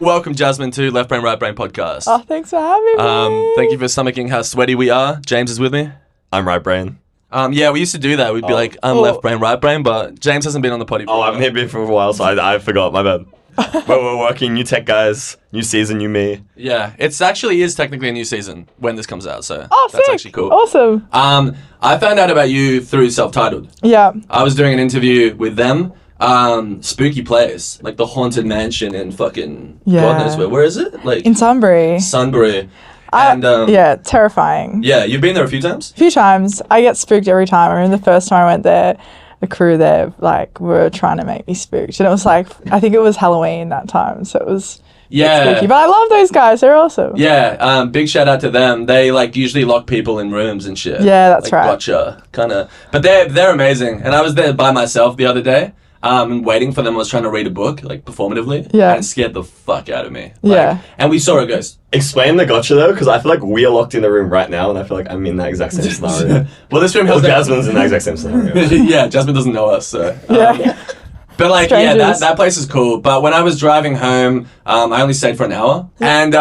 Welcome, Jasmin, to Left Brain, Right Brain podcast. Oh, thanks for having me. Thank you for stomaching how sweaty we are. James is with me. I'm right brain. Yeah, we used to do that. We'd be like, I'm left brain, right brain, but James hasn't been on the potty for a while. I haven't been for a while, so I forgot. My bad. But we're working. New tech guys. New season, new me. Yeah, it's actually is technically a new season when this comes out, so Oh, that's sick. actually cool. Awesome. I found out about you through Self-Titled. Yeah. I was doing an interview with them. Spooky place, like the haunted mansion in fucking God knows where. Where is it? Like In Sunbury. Sunbury. And Yeah, terrifying. yeah, you've been there a few times? A few times. I get spooked every time. I remember the first time I went there, the crew there, like, were trying to make me spooked. And it was like, I think it was Halloween that time, so it was spooky. But I love those guys. They're awesome. Yeah, big shout out to them. They like usually lock people in rooms and shit. Yeah, that's like, right. Gotcha, kind of. But they're amazing. And I was there by myself the other day. And waiting for them. I was trying to read a book, like performatively. Yeah. And it scared the fuck out of me. Yeah. And we saw a ghost. Explain the gotcha though, because I feel like we are locked in the room right now, and I feel like I'm in that exact same scenario. Well, this room Well, has Jasmine's in that exact same scenario. yeah, Jasmin doesn't know us, so. Yeah. But like, Strangers. yeah, that place is cool. But when I was driving home, I only stayed for an hour. And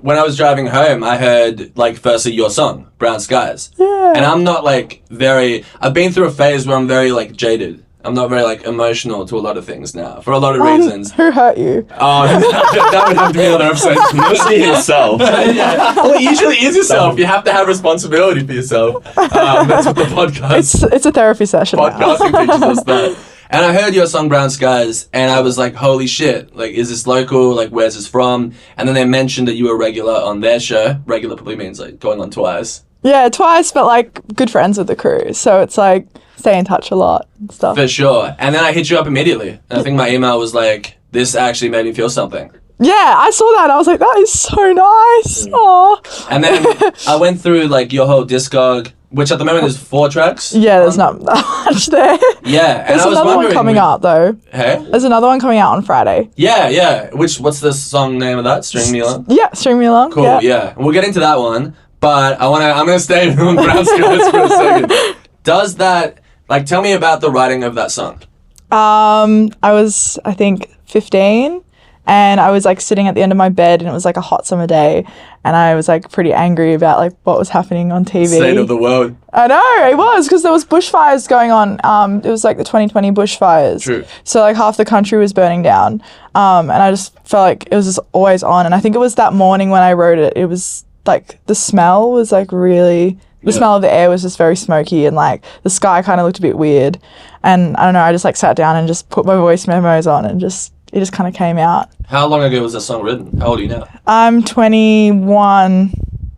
when I was driving home, I heard like firstly your song, Brown Skies. Yeah. And I'm not like I've been through a phase where I'm very like jaded. I'm not very like emotional to a lot of things now, for a lot of reasons. Who hurt you? Oh, that would have to be another episode. Mostly himself. Yeah. Well, it usually is yourself. You have to have responsibility for yourself. That's what the podcast. It's a therapy session now. Podcasting teaches us that. And I heard your song Brown Skies, and I was like, holy shit, like, is this local? Like, where's this from? And then they mentioned that you were regular on their show. Regular probably means like going on twice. Yeah, twice, but like good friends with the crew. So it's like stay in touch a lot and stuff. For sure. And then I hit you up immediately. And I think my email was like, this actually made me feel something. Yeah, I saw that and I was like, that is so nice. Aww. And then I went through like your whole discog, which at the moment is 4 tracks. Yeah, there's not that much there. Yeah. And There's I was another one coming out though. Hey? There's another one coming out on Friday. Yeah. What's the song name of that? String Me Along? Yeah, string me along. Cool, yeah. We'll get into that one. But I'm gonna stay on Brown Skies for a second. Does that, like, tell me about the writing of that song. I was, I think, 15, and I was like sitting at the end of my bed, and it was like a hot summer day, and I was like pretty angry about like what was happening on TV. State of the world. I know, it was, because there was bushfires going on. It was like the 2020 bushfires. True. So like half the country was burning down, and I just felt like it was just always on. And I think it was that morning when I wrote it, it was like the smell was like really... The smell of the air was just very smoky, and like the sky kind of looked a bit weird. And I don't know, I just like sat down and just put my voice memos on, and it just kind of came out. How long ago was that song written? How old are you now? I'm 21.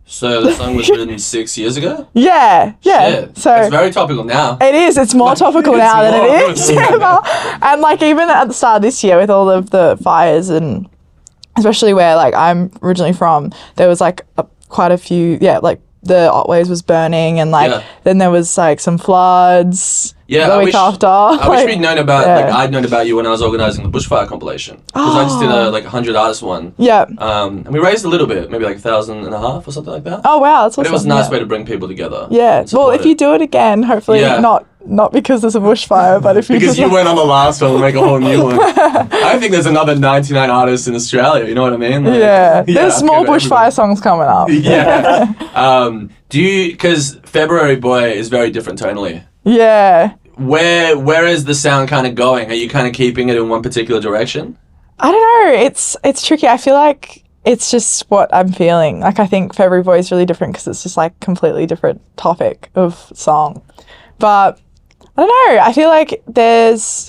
So the song was written 6 years ago? Yeah. Shit. So it's very topical now. it is. It's more topical now than it is. And like even at the start of this year with all of the fires, and especially where like I'm originally from, there was like quite a few, like the Otways was burning, and like then there was like some floods the week after. I wish we'd known about, like I'd known about you when I was organising the Bushfire compilation. Because I just did a like 100 artist one. Yeah. And we raised a little bit, maybe like 1,500 or something like that. Oh wow, that's awesome. But it was a nice way to bring people together. Yeah. Well, if you do it again, hopefully not because there's a bushfire, but if you because you went on the last one, we'll make a whole new one. I think there's another 99 artists in Australia, you know what I mean? Like, there's more bushfire songs coming up. Because February Boy is very different tonally. Yeah. Where is the sound kind of going? Are you kind of keeping it in one particular direction? I don't know. It's tricky. I feel like it's just what I'm feeling. Like I think February Boy is really different because it's just like completely different topic of song. But I don't know. I feel like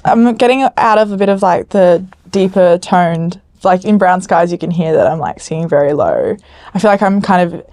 I'm getting out of a bit of like the deeper toned, like in Brown Skies you can hear that I'm like singing very low. I feel like I'm kind of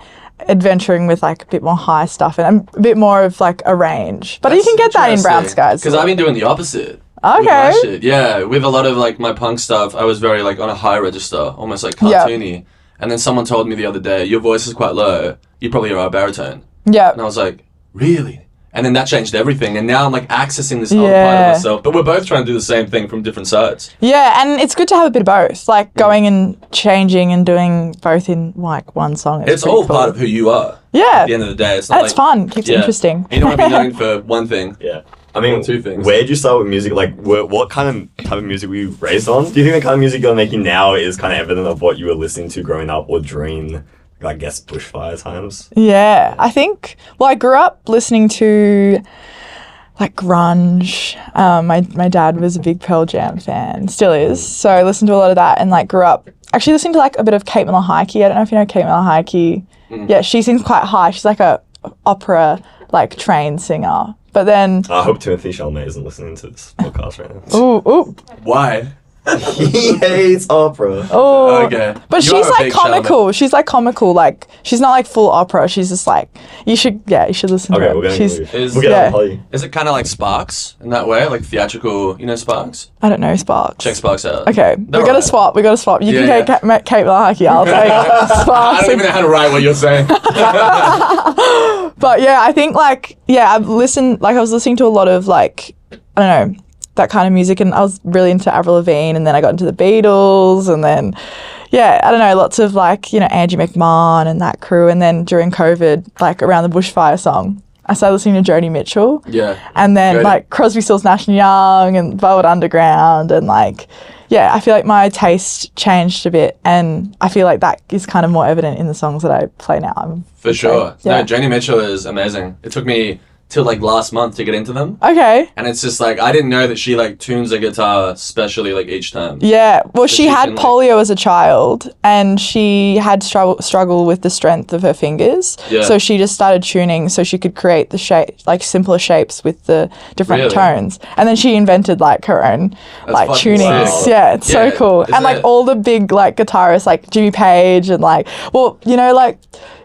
adventuring with like a bit more high stuff, and I'm a bit more of like a range. But you can get that in Brown Skies. Because I've been doing the opposite. Okay. With my shit. Yeah, with a lot of like my punk stuff, I was very like on a high register, almost like cartoony. And then someone told me the other day, your voice is quite low. You probably are a baritone. Yeah. And I was like, really? And then that changed everything. And now I'm like accessing this other part of myself. But we're both trying to do the same thing from different sides. Yeah, and it's good to have a bit of both. Like going and changing and doing both in like one song. It's all part of who you are. Yeah. At the end of the day. It's not fun. Keeps it interesting. You don't want to be known for one thing. Yeah. I mean, two things. Where did you start with music? Like, what kind of type of music were you raised on? Do you think the kind of music you're making now is kind of evident of what you were listening to growing up or during, I guess, Bushfire times? Yeah, I think. Well, I grew up listening to like grunge. My dad was a big Pearl Jam fan, still is. So I listened to a lot of that and like grew up actually listening to like a bit of Kate Malahide. I don't know if you know Kate Malahide. Yeah, she sings quite high. She's like a opera like trained singer. But then I hope Timothy Chalamet isn't listening to this podcast right now. ooh. Why? He hates opera. Oh, Okay. But You are she's a like big comical. She's like comical. Like she's not like full opera. She's just like you should listen Okay, to we're her. going She's to Is- get yeah. on Polly. Is it kind of like Sparks in that way? Like theatrical, you know, Sparks? I don't know Sparks. Check Sparks out. Okay, They're we got to alright. swap. You Yeah, can take Kate Malahide. I'll take I Sparks. don't even know how to write what you're saying. But yeah, I think like I was listening to a lot of like I don't know that kind of music, and I was really into Avril Lavigne, and then I got into the Beatles, and then I don't know, lots of like Angie McMahon and that crew, and then during COVID, like around the Bushfire song, I started listening to Joni Mitchell, and then Good. like Crosby, Stills, Nash and Young, and Velvet Underground, and like I feel like my taste changed a bit, and I feel like that is kind of more evident in the songs that I play now. For sure. Yeah. No, Joni Mitchell is amazing. It took me till like last month to get into them. Okay. And it's just like, I didn't know that she like tunes a guitar specially like each time. Yeah, well, she she had can, like- polio as a child, and she had struggle with the strength of her fingers. Yeah. So she just started tuning so she could create the shape, like simpler shapes with the different Really? tones. And then she invented like her own like fucking tunings. sick. Yeah, it's Yeah, so cool. isn't And like it? all the big like guitarists, like Jimmy Page, and like like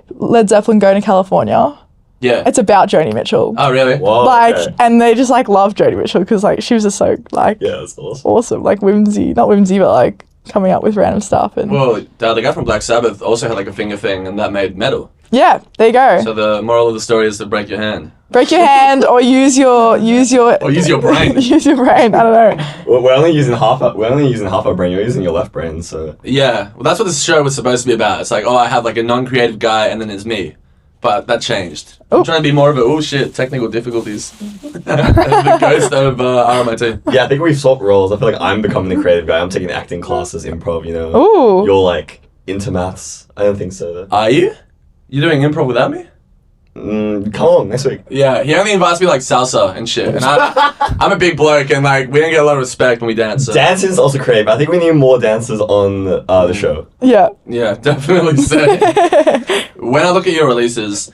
Led Zeppelin Going to California. Yeah. It's about Joni Mitchell. Oh, really? Whoa, Like, okay. and they just like love Joni Mitchell because like she was just so like Yeah, that's awesome. awesome, like not whimsy, but like coming up with random stuff. And Well, the guy from Black Sabbath also had like a finger thing, and that made metal. yeah, there you go. So the moral of the story is to break your hand. Break your hand or use your Or use your brain. use your brain. I don't know. Well, we're only using half our brain. You're using your left brain, so Yeah. Well, that's what this show was supposed to be about. It's like, I have like a non-creative guy, and then it's me. But that changed. I'm trying to be more of a, technical difficulties. The ghost of RMIT. yeah. I think we've swapped roles. I feel like I'm becoming the creative guy. I'm taking acting classes, improv. Ooh. You're like into maths. I don't think so. Though. Are you? You doing improv without me? Come on next week. Yeah, he only invites me like salsa and shit. And I'm a big bloke, and like we don't get a lot of respect when we dance. So. Dancing is also creative. I think we need more dancers on the show. Yeah. Yeah, definitely so. When I look at your releases,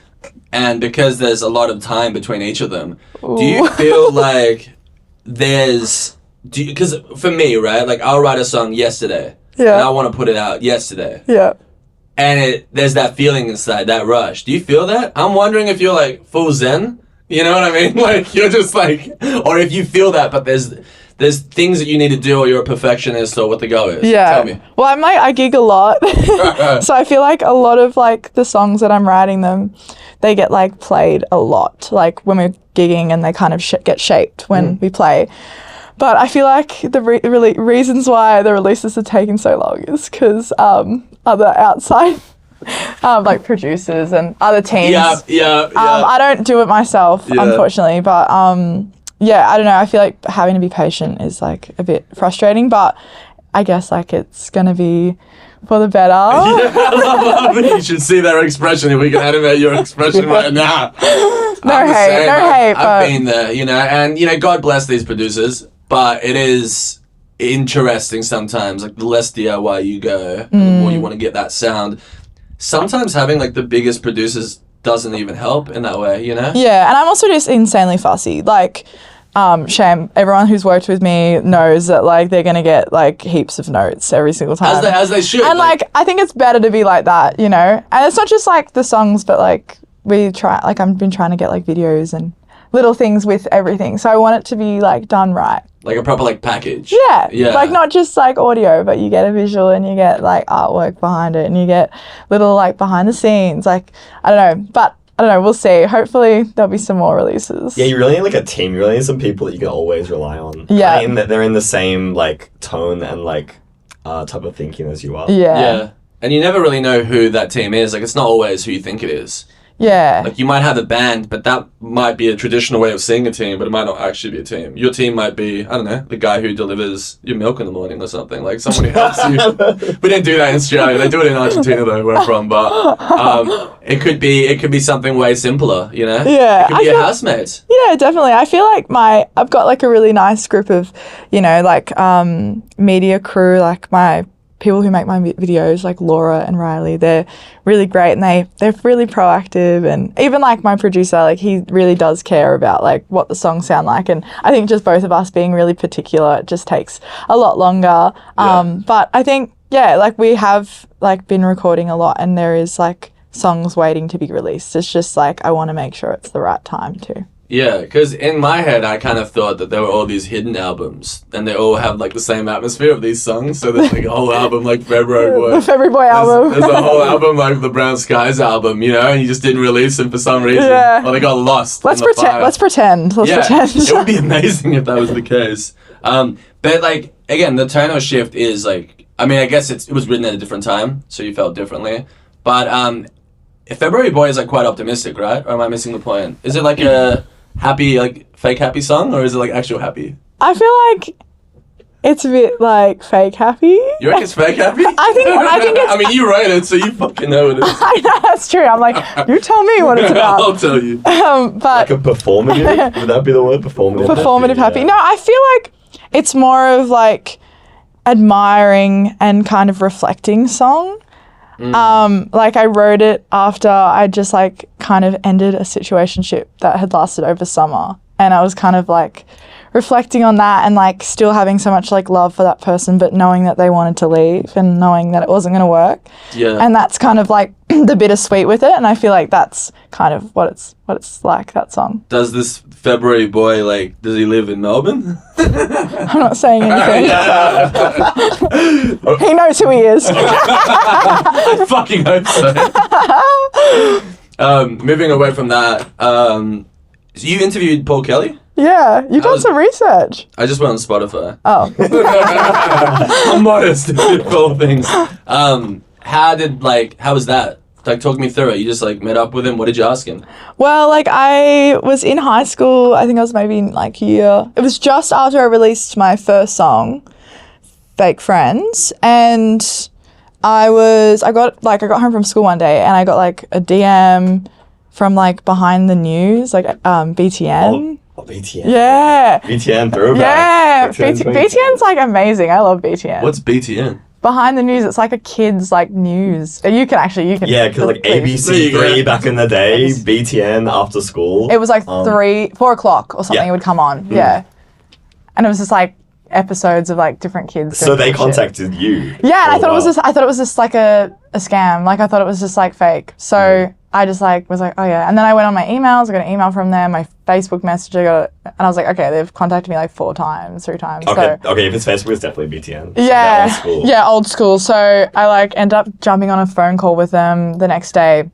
and because there's a lot of time between each of them, do you feel like because for me, right, like I'll write a song yesterday, Yeah. and I want to put it out yesterday, Yeah. and there's that feeling inside, that rush. Do you feel that? I'm wondering if you're like full zen, you know what I mean? Like you're just like, or if you feel that, but there's things that you need to do, or you're a perfectionist, or what the go is. Yeah. Tell me. Well, I gig a lot. So I feel like a lot of like the songs that I'm writing them, they get like played a lot. Like when we're gigging, and they kind of get shaped when we play. But I feel like the reasons why the releases are taking so long is because other outside like producers and other teams. Yeah. I don't do it myself, Yeah. unfortunately. But I don't know. I feel like having to be patient is like a bit frustrating. But I guess like it's gonna be for the better. I love it. You should see their expression. If we can animate your expression right now. No hate. I've But been there, and God bless these producers, but it is interesting sometimes. Like the less DIY you go, and the more you want to get that sound. Sometimes having like the biggest producers doesn't even help in that way, yeah, and I'm also just insanely fussy. Like, shame. Everyone who's worked with me knows that like they're gonna get like heaps of notes every single time. As they should. And like I think it's better to be like that, And it's not just like the songs, but like we try. Like I've been trying to get like videos and little things with everything. So I want it to be like done right. like a proper like package. Yeah. Yeah. Like not just like audio, but you get a visual and you get like artwork behind it and you get little like behind the scenes. Like I don't know. But I don't know, we'll see. Hopefully there'll be some more releases. Yeah, you really need like a team. You really need some people that you can always rely on. Yeah. In that they're in the same like tone and like type of thinking as you are. Yeah. Yeah. And you never really know who that team is. Like it's not always who you think it is. Yeah. Like, you might have a band, but that might be a traditional way of seeing a team, but it might not actually be a team. Your team might be, I don't know, the guy who delivers your milk in the morning or something. Like, someone who helps you. We don't do that in Australia. They do it in Argentina, though, where I'm from. But it could be something way simpler, you know? Yeah. It could be a housemate. Yeah, definitely. I feel like I've got like a really nice group of, you know, like media crew, like my people who make my videos, like Laura and Riley. They're really great, and they're really proactive, and even like my producer, like he really does care about like what the songs sound like. And I think just both of us being really particular, it just takes a lot longer. But I think, yeah, like we have like been recording a lot, and there is like songs waiting to be released. It's just like I want to make sure it's the right time too. Yeah, because in my head, I kind of thought that there were all these hidden albums, and they all have like the same atmosphere of these songs. So there's like a whole album like February Boy. The February Boy album. There's a whole album like the Brown Skies album, you know, and you just didn't release them for some reason. Yeah. Or they got lost. Let's in the pretend. fire. Let's pretend. It would be amazing if that was the case. But like, again, the tonal shift is like, I mean, I guess it was written at a different time, so you felt differently. But February Boy is like quite optimistic, right? Or am I missing the point? Is it like a happy, like fake happy song, or is it like actual happy? I feel like it's a bit like fake happy. You reckon it's fake happy? I think it's... I mean, you wrote it, so you fucking know it is. I know, that's true. I'm like, you tell me what it's about. I'll tell you. But Like a performative? Would that be the word? Performative happy. Yeah. No, I feel like it's more of like admiring and kind of reflecting song. Like I wrote it after I just like kind of ended a situationship that had lasted over summer, and I was kind of like reflecting on that and like still having so much like love for that person, but knowing that they wanted to leave and knowing that it wasn't going to work. Yeah. And that's kind of like the bittersweet with it, and I feel like that's kind of what it's like, that song. Does this February Boy, like, does he live in Melbourne? I'm not saying anything. He knows who he is. I fucking hope so. Moving away from that, so you interviewed Paul Kelly? Yeah, you done some research. I just went on Spotify. Oh. I'm modest with all things. How was that? Like, talk me through it. You just, like, met up with him. What did you ask him? Well, like, I was in high school. I think I was maybe in, like, year. It was just after I released my first song, Fake Friends. And I got home from school one day, and I got, like, a DM from, like, Behind the News, like, BTN. Oh, BTN. Yeah. BTN throwback. Yeah. BTN's, like, amazing. I love BTN. What's BTN? Behind the News, it's like a kid's like news. You can. Yeah, because like ABC3 back in the day, BTN after school. It was like 4 o'clock or something. Yeah. It would come on. Yeah, and it was just like episodes of like different kids. So they contacted you. Yeah, and Oh, I thought it was just like a scam. Like I thought it was just like fake. So I just like was like, oh yeah. And then I went on my emails. I got an email from them. My Facebook message. And I was like, okay, they've contacted me like 3 times. Okay, if it's Facebook, it's definitely BTN. So yeah, old school. yeah, old school. So I like end up jumping on a phone call with them the next day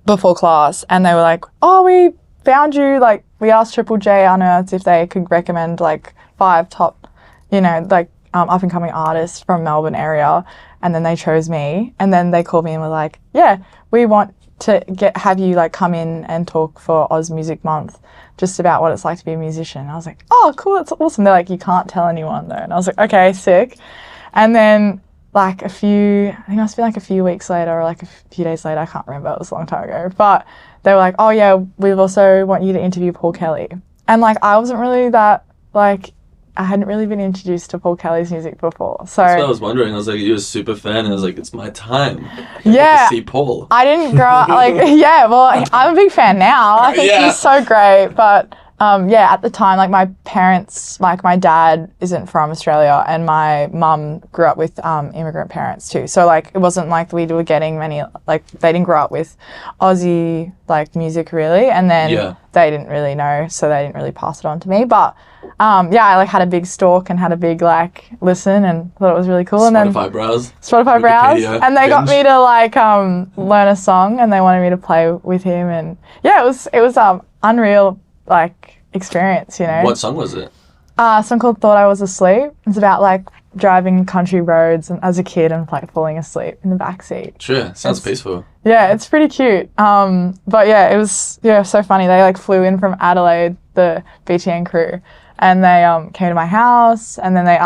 before class, and they were like, oh, we found you. Like we asked Triple J Unearthed if they could recommend like 5 top, like up and coming artists from Melbourne area, and then they chose me, and then they called me and were like, yeah, we want to have you like come in and talk for Oz Music Month just about what it's like to be a musician. And I was like, oh cool, that's awesome. They're like, you can't tell anyone though. And I was like, okay, sick. And then like I think it must be like a few weeks later or like a few days later, I can't remember, it was a long time ago, but they were like, oh yeah, we also want you to interview Paul Kelly. And like I wasn't really that like, I hadn't really been introduced to Paul Kelly's music before. So That's what I was wondering. I was like, you're a super fan, and I was like, it's my time. I Yeah. get to see Paul. I didn't grow up like, yeah, well, I'm a big fan now. I think he's so great. But yeah, at the time, like my parents, like my dad isn't from Australia, and my mum grew up with immigrant parents too. So like it wasn't like we were getting many, like they didn't grow up with Aussie like music really, and then they didn't really know, so they didn't really pass it on to me. But yeah, I like had a big stalk and had a big like listen and thought it was really cool. Spotify and then browse. Spotify browse, Wikipedia and they got binge. me to like learn a song, and they wanted me to play with him, and yeah, it was unreal like experience, What song was it? A song called Thought I Was Asleep. It's about like driving country roads and as a kid and like falling asleep in the back seat. Sure, sounds peaceful. Yeah, it's pretty cute. But yeah, it was so funny. They like flew in from Adelaide, the BTN crew, and they came to my house, and then they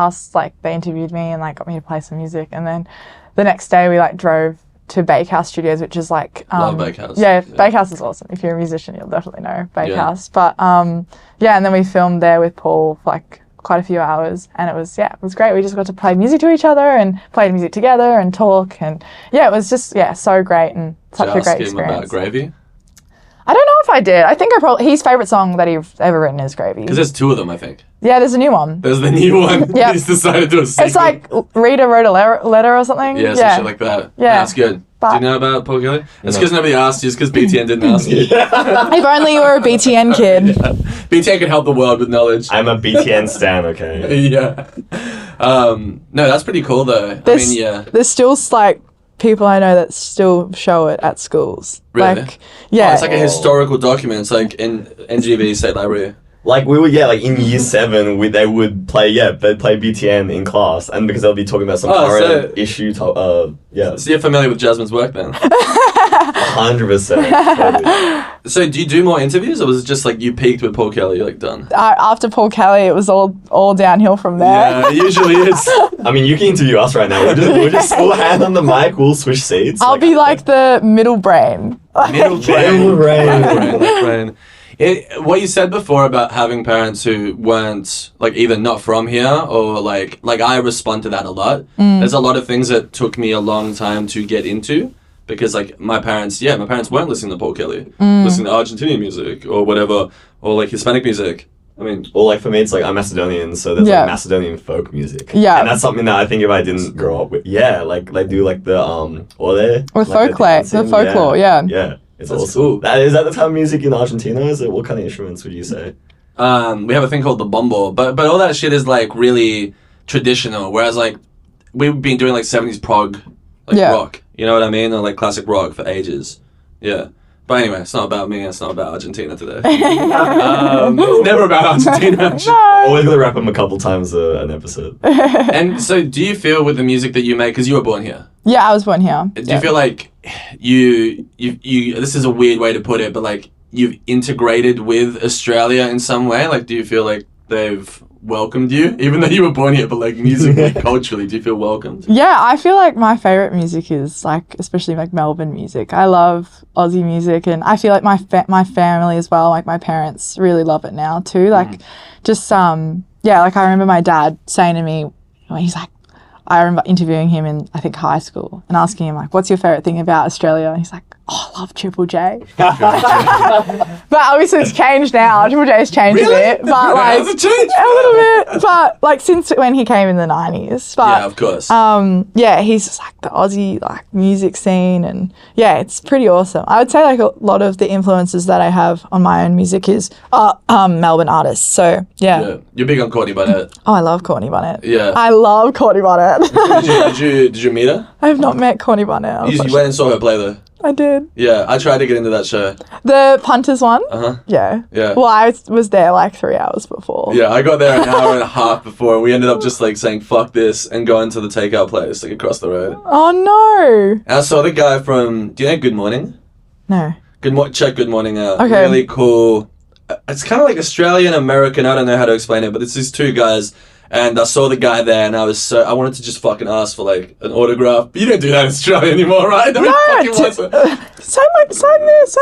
interviewed me and like got me to play some music, and then the next day we like drove to Bakehouse Studios, which is like love Bakehouse. Yeah, Bakehouse is awesome. If you're a musician, you'll definitely know Bakehouse. Yeah. But and then we filmed there with Paul for like quite a few hours, and it was great. We just got to play music to each other and play music together and talk, and it was just so great and such a great experience. About Gravy? I don't know if I did. I think his favourite song that he's ever written is Gravy. Because there's 2 of them, I think. Yeah, there's a new one. There's the new one. Yeah. He's decided to do a sequel. It's like Rita wrote a letter or something. Yeah, some shit like that. Yeah. That's good. But do you know about Paul Kelly? It's because nobody asked you. It's because BTN didn't ask you. if only you were a BTN kid. BTN could help the world with knowledge. I'm a BTN stan, okay? Yeah. No, that's pretty cool though. There's still like people I know that still show it at schools. Really? Like, yeah. It's like a historical document. It's like in NGV State Library. Like we would, like in year 7, they would play, they'd play BTN in class, and because they'll be talking about some current issue. So you're familiar with Jasmine's work then? 100%. Totally. So do you do more interviews, or was it just like you peaked with Paul Kelly, you're like done? After Paul Kelly, it was all downhill from there. Yeah, it usually is. I mean, you can interview us right now. We'll hand on the mic. We'll switch seats. I'll be like the middle brain. Middle brain. What you said before about having parents who weren't like either not from here or like I respond to that a lot. There's a lot of things that took me a long time to get into because like my parents weren't listening to Paul Kelly, listening to Argentinian music or whatever, or like Hispanic music. I mean, or like for me, it's like I'm Macedonian, so there's like Macedonian folk music. Yeah, and that's something that I think if I didn't grow up with, like they do like the or folklore, the folklore, yeah. It's That's awesome. cool. Is that the type of music in Argentina? What kind of instruments would you say? We have a thing called the bombo, but all that shit is like really traditional. Whereas like we've been doing like 70s prog, rock. You know what I mean? Or like classic rock for ages. Yeah. But anyway, it's not about me. It's not about Argentina today. It's never about Argentina. Actually. Always gonna wrap them a couple times an episode. And so, do you feel with the music that you make, because you were born here? Yeah, I was born here. Do you feel like you? This is a weird way to put it, but like you've integrated with Australia in some way? Like, do you feel like they've welcomed you, even though you were born here, but like musically, culturally, do you feel welcomed? Yeah, I feel like my favorite music is like, especially like Melbourne music. I love Aussie music, and I feel like my family as well, like my parents really love it now too. Like, just like I remember my dad saying to me, he's like, I remember interviewing him in, I think, high school and asking him, like, what's your favourite thing about Australia? And he's like, I love Triple J. But obviously it's changed now. Triple J's changed a bit. But like, has it changed? A little bit. But like since when he came in the 90s. But, yeah, of course. He's just like the Aussie like music scene, and yeah, it's pretty awesome. I would say like a lot of the influences that I have on my own music is Melbourne artists. So yeah. You're big on Courtney Barnett. Oh, I love Courtney Barnett. Yeah. I love Courtney Barnett. Did you meet her? I have not met Courtney Barnett. You went and saw her play though. I did. Yeah, I tried to get into that show. The Punters one? Uh-huh. Yeah. Yeah. Well, I was there like 3 hours before. Yeah, I got there an hour and a half before, and we ended up just like saying fuck this and going to the takeout place like across the road. Oh no. And I saw the guy from, do you know Good Morning? No. Check Good Morning out. Okay. Really cool. It's kind of like Australian American. I don't know how to explain it, but it's these 2 guys. And I saw the guy there, and I wanted to just fucking ask for like an autograph. But you don't do that in Australia anymore, right? Sign this.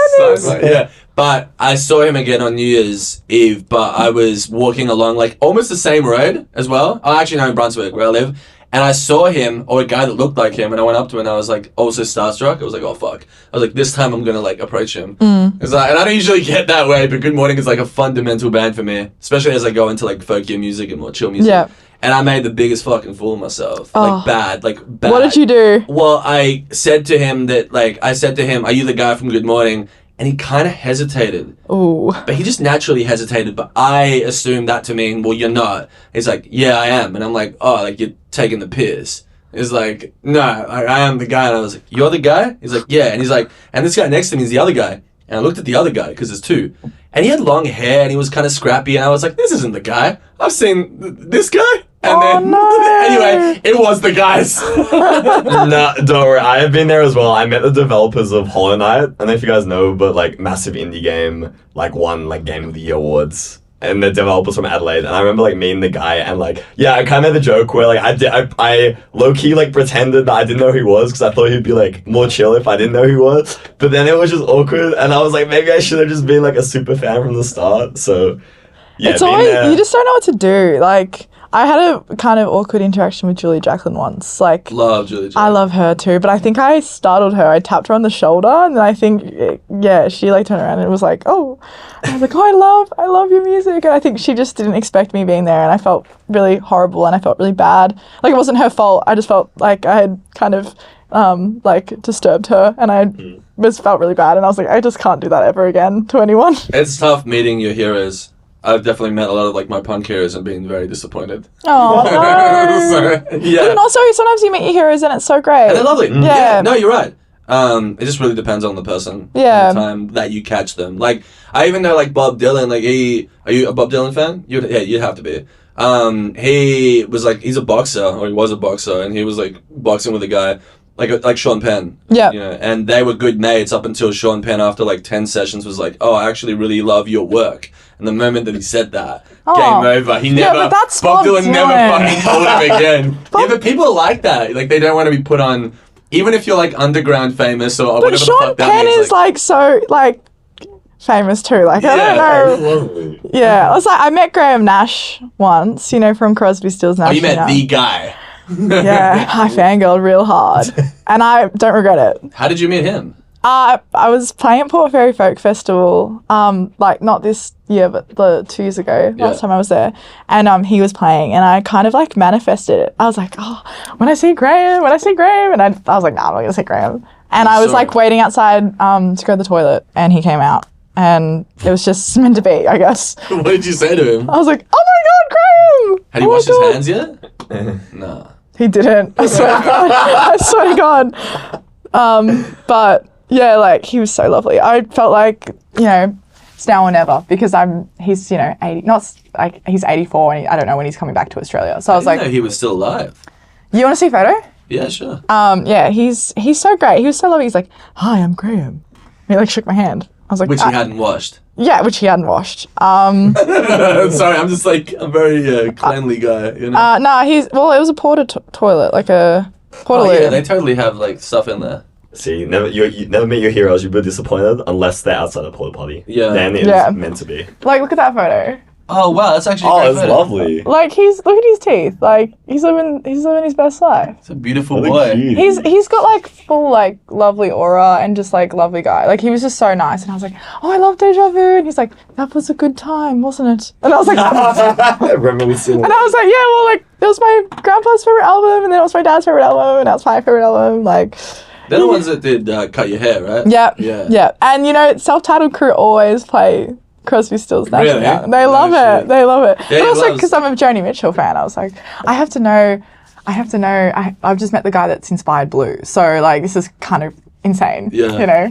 Yeah. But I saw him again on New Year's Eve, but I was walking along like almost the same road as well. I actually know in Brunswick where I live. And I saw him, or a guy that looked like him, and I went up to him and I was like, also starstruck. I was like, oh fuck. I was like, this time I'm gonna like approach him. It's like, and I don't usually get that way, but Good Morning is like a fundamental band for me, especially as I go into like folkier music and more chill music. Yeah. And I made the biggest fucking fool of myself. Like bad. What did you do? Well, I said to him, are you the guy from Good Morning? And he kind of hesitated. Ooh. But he just naturally hesitated. But I assumed that to mean, well, you're not. He's like, yeah, I am. And I'm like, oh, like you're taking the piss. He's like, no, I am the guy. And I was like, you're the guy? He's like, yeah. And he's like, and this guy next to me is the other guy. And I looked at the other guy, because there's 2. And he had long hair, and he was kind of scrappy. And I was like, this isn't the guy. I've seen this guy. And then, anyway, it was the guys. No, don't worry. I have been there as well. I met the developers of Hollow Knight. I don't know if you guys know, but like massive indie game, like won like Game of the Year awards. And the developers from Adelaide, and I remember like meeting the guy, and like, yeah, I kind of made the joke where like I low key like pretended that I didn't know who he was because I thought he'd be like more chill if I didn't know who he was. But then it was just awkward, and I was like, maybe I should have just been like a super fan from the start. So yeah, It's always, you just don't know what to do. Like, I had a kind of awkward interaction with Julie Jacqueline once. Like, Love Julie Jacqueline. I love her too, but I think I startled her. I tapped her on the shoulder, and then I think, she like turned around and was like, oh. I was like, oh, I love your music. And I think she just didn't expect me being there, and I felt really horrible, and I felt really bad. Like, it wasn't her fault. I just felt like I had kind of like disturbed her, and I felt really bad, and I was like, I just can't do that ever again to anyone. It's tough meeting your heroes. I've definitely met a lot of like my punk heroes and been very disappointed. Oh no! So, yeah. But also, sometimes you meet your heroes and it's so great. And they're lovely. Yeah. No, you're right. It just really depends on the person. Yeah. And the time that you catch them. Like, I even know like Bob Dylan. Like, are you a Bob Dylan fan? You'd have to be. He was like, he's a boxer, or he was a boxer, and he was like boxing with a guy. Like Sean Penn. Yeah. You know, and they were good mates up until Sean Penn, after like 10 sessions, was like, oh, I actually really love your work. And the moment that he said that, game over. He never, but that's Bob Bob Dylan never Dylan. fucking told him again. Yeah, but people are like that. Like, they don't want to be put on, even if you're like underground famous or But whatever the Sean fuck that Penn means. is like so like famous too. Like, I don't know. Lovely. Yeah, I was like, I met Graham Nash once, from Crosby, Stills, Nash. Oh, you met Young. the guy. Yeah, I fangirled real hard, and I don't regret it. How did you meet him? I was playing at Port Fairy Folk Festival, like not this year, but the 2 years ago, last time I was there, and he was playing, and I kind of like manifested it. I was like, oh, when I see Graham, and I was like, nah, I'm not gonna see Graham, and I was like waiting outside to go to the toilet, and he came out, and it was just meant to be, I guess. What did you say to him? I was like, oh my god, Graham! Had he washed his hands yet? No. He didn't. I swear to God. I swear to God. But yeah, like, he was so lovely. I felt like, it's now or never, because he's 80, not like he's 84, and I don't know when he's coming back to Australia. So I was I didn't like, know he was still alive. you want to see a photo? Yeah, sure. Yeah, he's so great. He was so lovely. He's like, hi, I'm Graham. And he like shook my hand. I was like, Which he hadn't washed. Yeah, which he hadn't washed. Sorry, I'm just like a very cleanly guy, No, it was a porta toilet, like a porta Oh yeah, loo. they totally have like stuff in there. See, you never meet your heroes. You'll be disappointed unless they're outside a porta potty. Yeah. Then it's meant to be. Like, look at that photo. Oh wow, that's actually a Oh, great it's photo. lovely. Like, look at his teeth. Like, he's living his best life. It's a beautiful What a boy. cutie. He's got like full like lovely aura and just like lovely guy. Like, he was just so nice, and I was like, oh, I love Deja Vu, and he's like, that was a good time, wasn't it? And I was like, Reminiscing. and I was like, yeah, well, like, it was my grandpa's favorite album, and then it was my dad's favorite album, and that was my favorite album. Like, They're the ones that did Cut Your Hair, right? yeah. And self-titled crew always play Crosby, Stills, Nash Really? Young. They No love it. shit. They love it. Yeah, but he also loves- because I'm a Joni Mitchell fan, I was like, I have to know. I've just met the guy that's inspired Blue, so like, this is kind of insane. Yeah.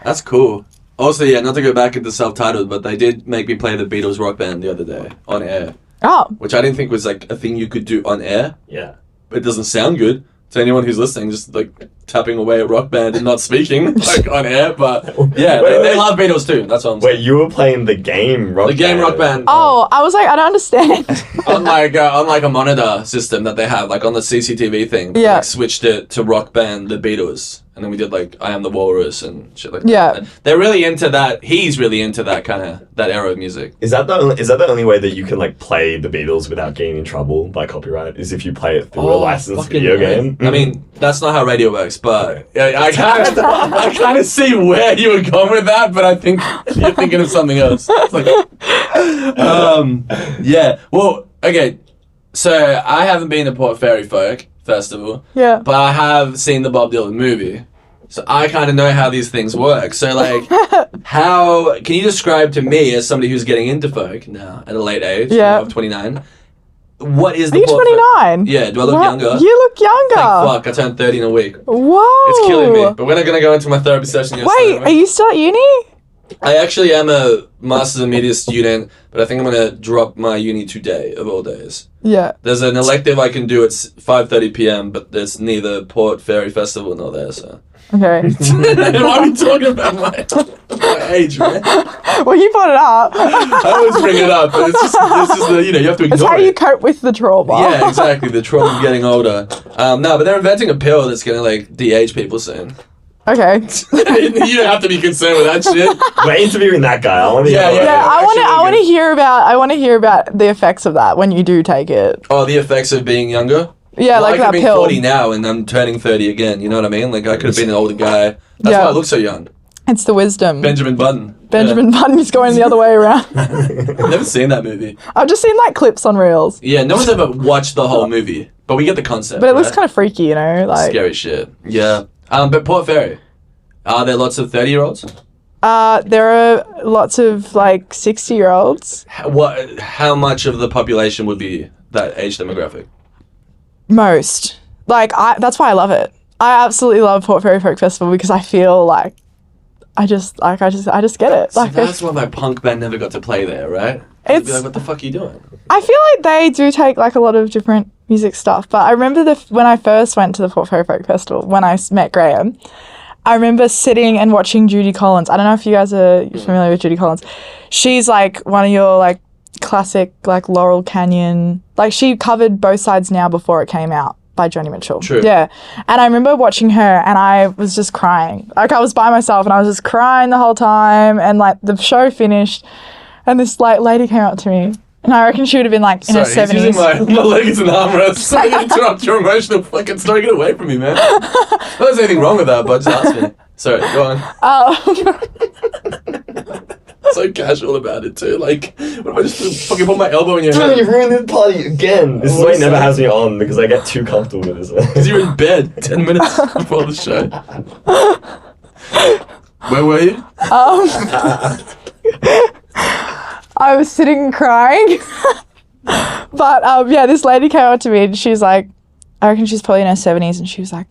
That's cool. Also, yeah, not to go back into self-titled, but they did make me play the Beatles Rock Band the other day on air, Oh, which I didn't think was like a thing you could do on air. Yeah. It doesn't sound good to anyone who's listening, just like tapping away at Rock Band and not speaking like on air. But yeah, they love Beatles too. That's what I'm saying. Wait, you were playing the game Rock The game Rock Band. oh, I was like, I don't understand. on like a monitor system that they have, like on the CCTV thing. They, Yeah. like, switched it to Rock Band the Beatles, and then we did like I Am the Walrus and shit like Yeah. that. And they're really into that. He's really into that kind of that era of music. Is that the only way that you can like play the Beatles without getting in trouble by copyright? Is if you play it through a licensed fucking video right. game? I mean, that's not how radio works, but I kind of see where you were going with that, but I think you're thinking of something else. It's like, yeah. Well, okay. So I haven't been to Port Fairy Folk Festival, Yeah. but I have seen the Bob Dylan movie. So I kind of know how these things work. So like, how can you describe to me, as somebody who's getting into folk now at a late age, Yeah. of 29, what is Are the you Port Fa- 29? Yeah, do I look Wow, younger? You look younger. Thank fuck, I turned 30 in a week. Whoa. It's killing me. But we're not going to go into my therapy session yet. Wait, so- are you still at uni? I actually am a Masters in Media student, but I think I'm going to drop my uni today, of all days. Yeah. There's an elective I can do at 5:30 p.m., but there's neither Port Fairy Festival nor there, so... Okay. Why are we talking about my age, man? Well, you brought it up. I always bring it up, but it's just the, you have to ignore It's how it. you cope with the trauma. Yeah, exactly. The trauma of getting older. No, but they're inventing a pill that's going to, like, de-age people soon. Okay. You don't have to be concerned with that shit. We're interviewing that guy. I want to Yeah, hear. yeah. I want to hear about the effects of that when you do take it. Oh, the effects of being younger? Yeah, Well, like I that could be pill. 40 now and I'm turning 30 again, you know what I mean? Like, I could have been an older guy. That's Yeah. why I look so young. It's the wisdom. Benjamin Button. Benjamin Button is going the other way around. Yeah. Never seen that movie. I've just seen like clips on Reels. Yeah, no one's ever watched the whole movie, but we get the concept. But it looks right? kind of freaky, you know? Like Scary shit. Yeah. But Port Fairy. Are there lots of 30-year-olds? there are lots of like 60-year-olds. How much of the population would be that age demographic? Most. That's why I love it. I absolutely love Port Fairy Folk Festival because I feel like I just get it. So Like that's why my punk band never got to play there, right? I'd be like, what the fuck are you doing? I feel like they do take like a lot of different music stuff, but I remember when I first went to the Port Fairy Folk Festival, when I met Graham, I remember sitting and watching Judy Collins. I don't know if you guys are familiar with Judy Collins. She's like one of your like classic like Laurel Canyon. Like she covered Both Sides Now before it came out by Joni Mitchell. True. Yeah. And I remember watching her and I was just crying. Like I was by myself and I was just crying the whole time, and like the show finished and this like lady came up to me. And I reckon she would have been like in her 70s. He's using my leg as an armrest. Sorry to interrupt your emotional fucking story. Get away from me, man. Not there's anything wrong with that, but just ask me. Sorry, go on. So casual about it too. Like, what if I just fucking put my elbow in your Dude, head? you ruined this party again. This is why he never has me on, because I get too comfortable with this. Because you're in bed 10 minutes before the show. Where were you? I was sitting crying. But yeah, this lady came up to me and she's like, I reckon she's probably in her 70s, and she was like,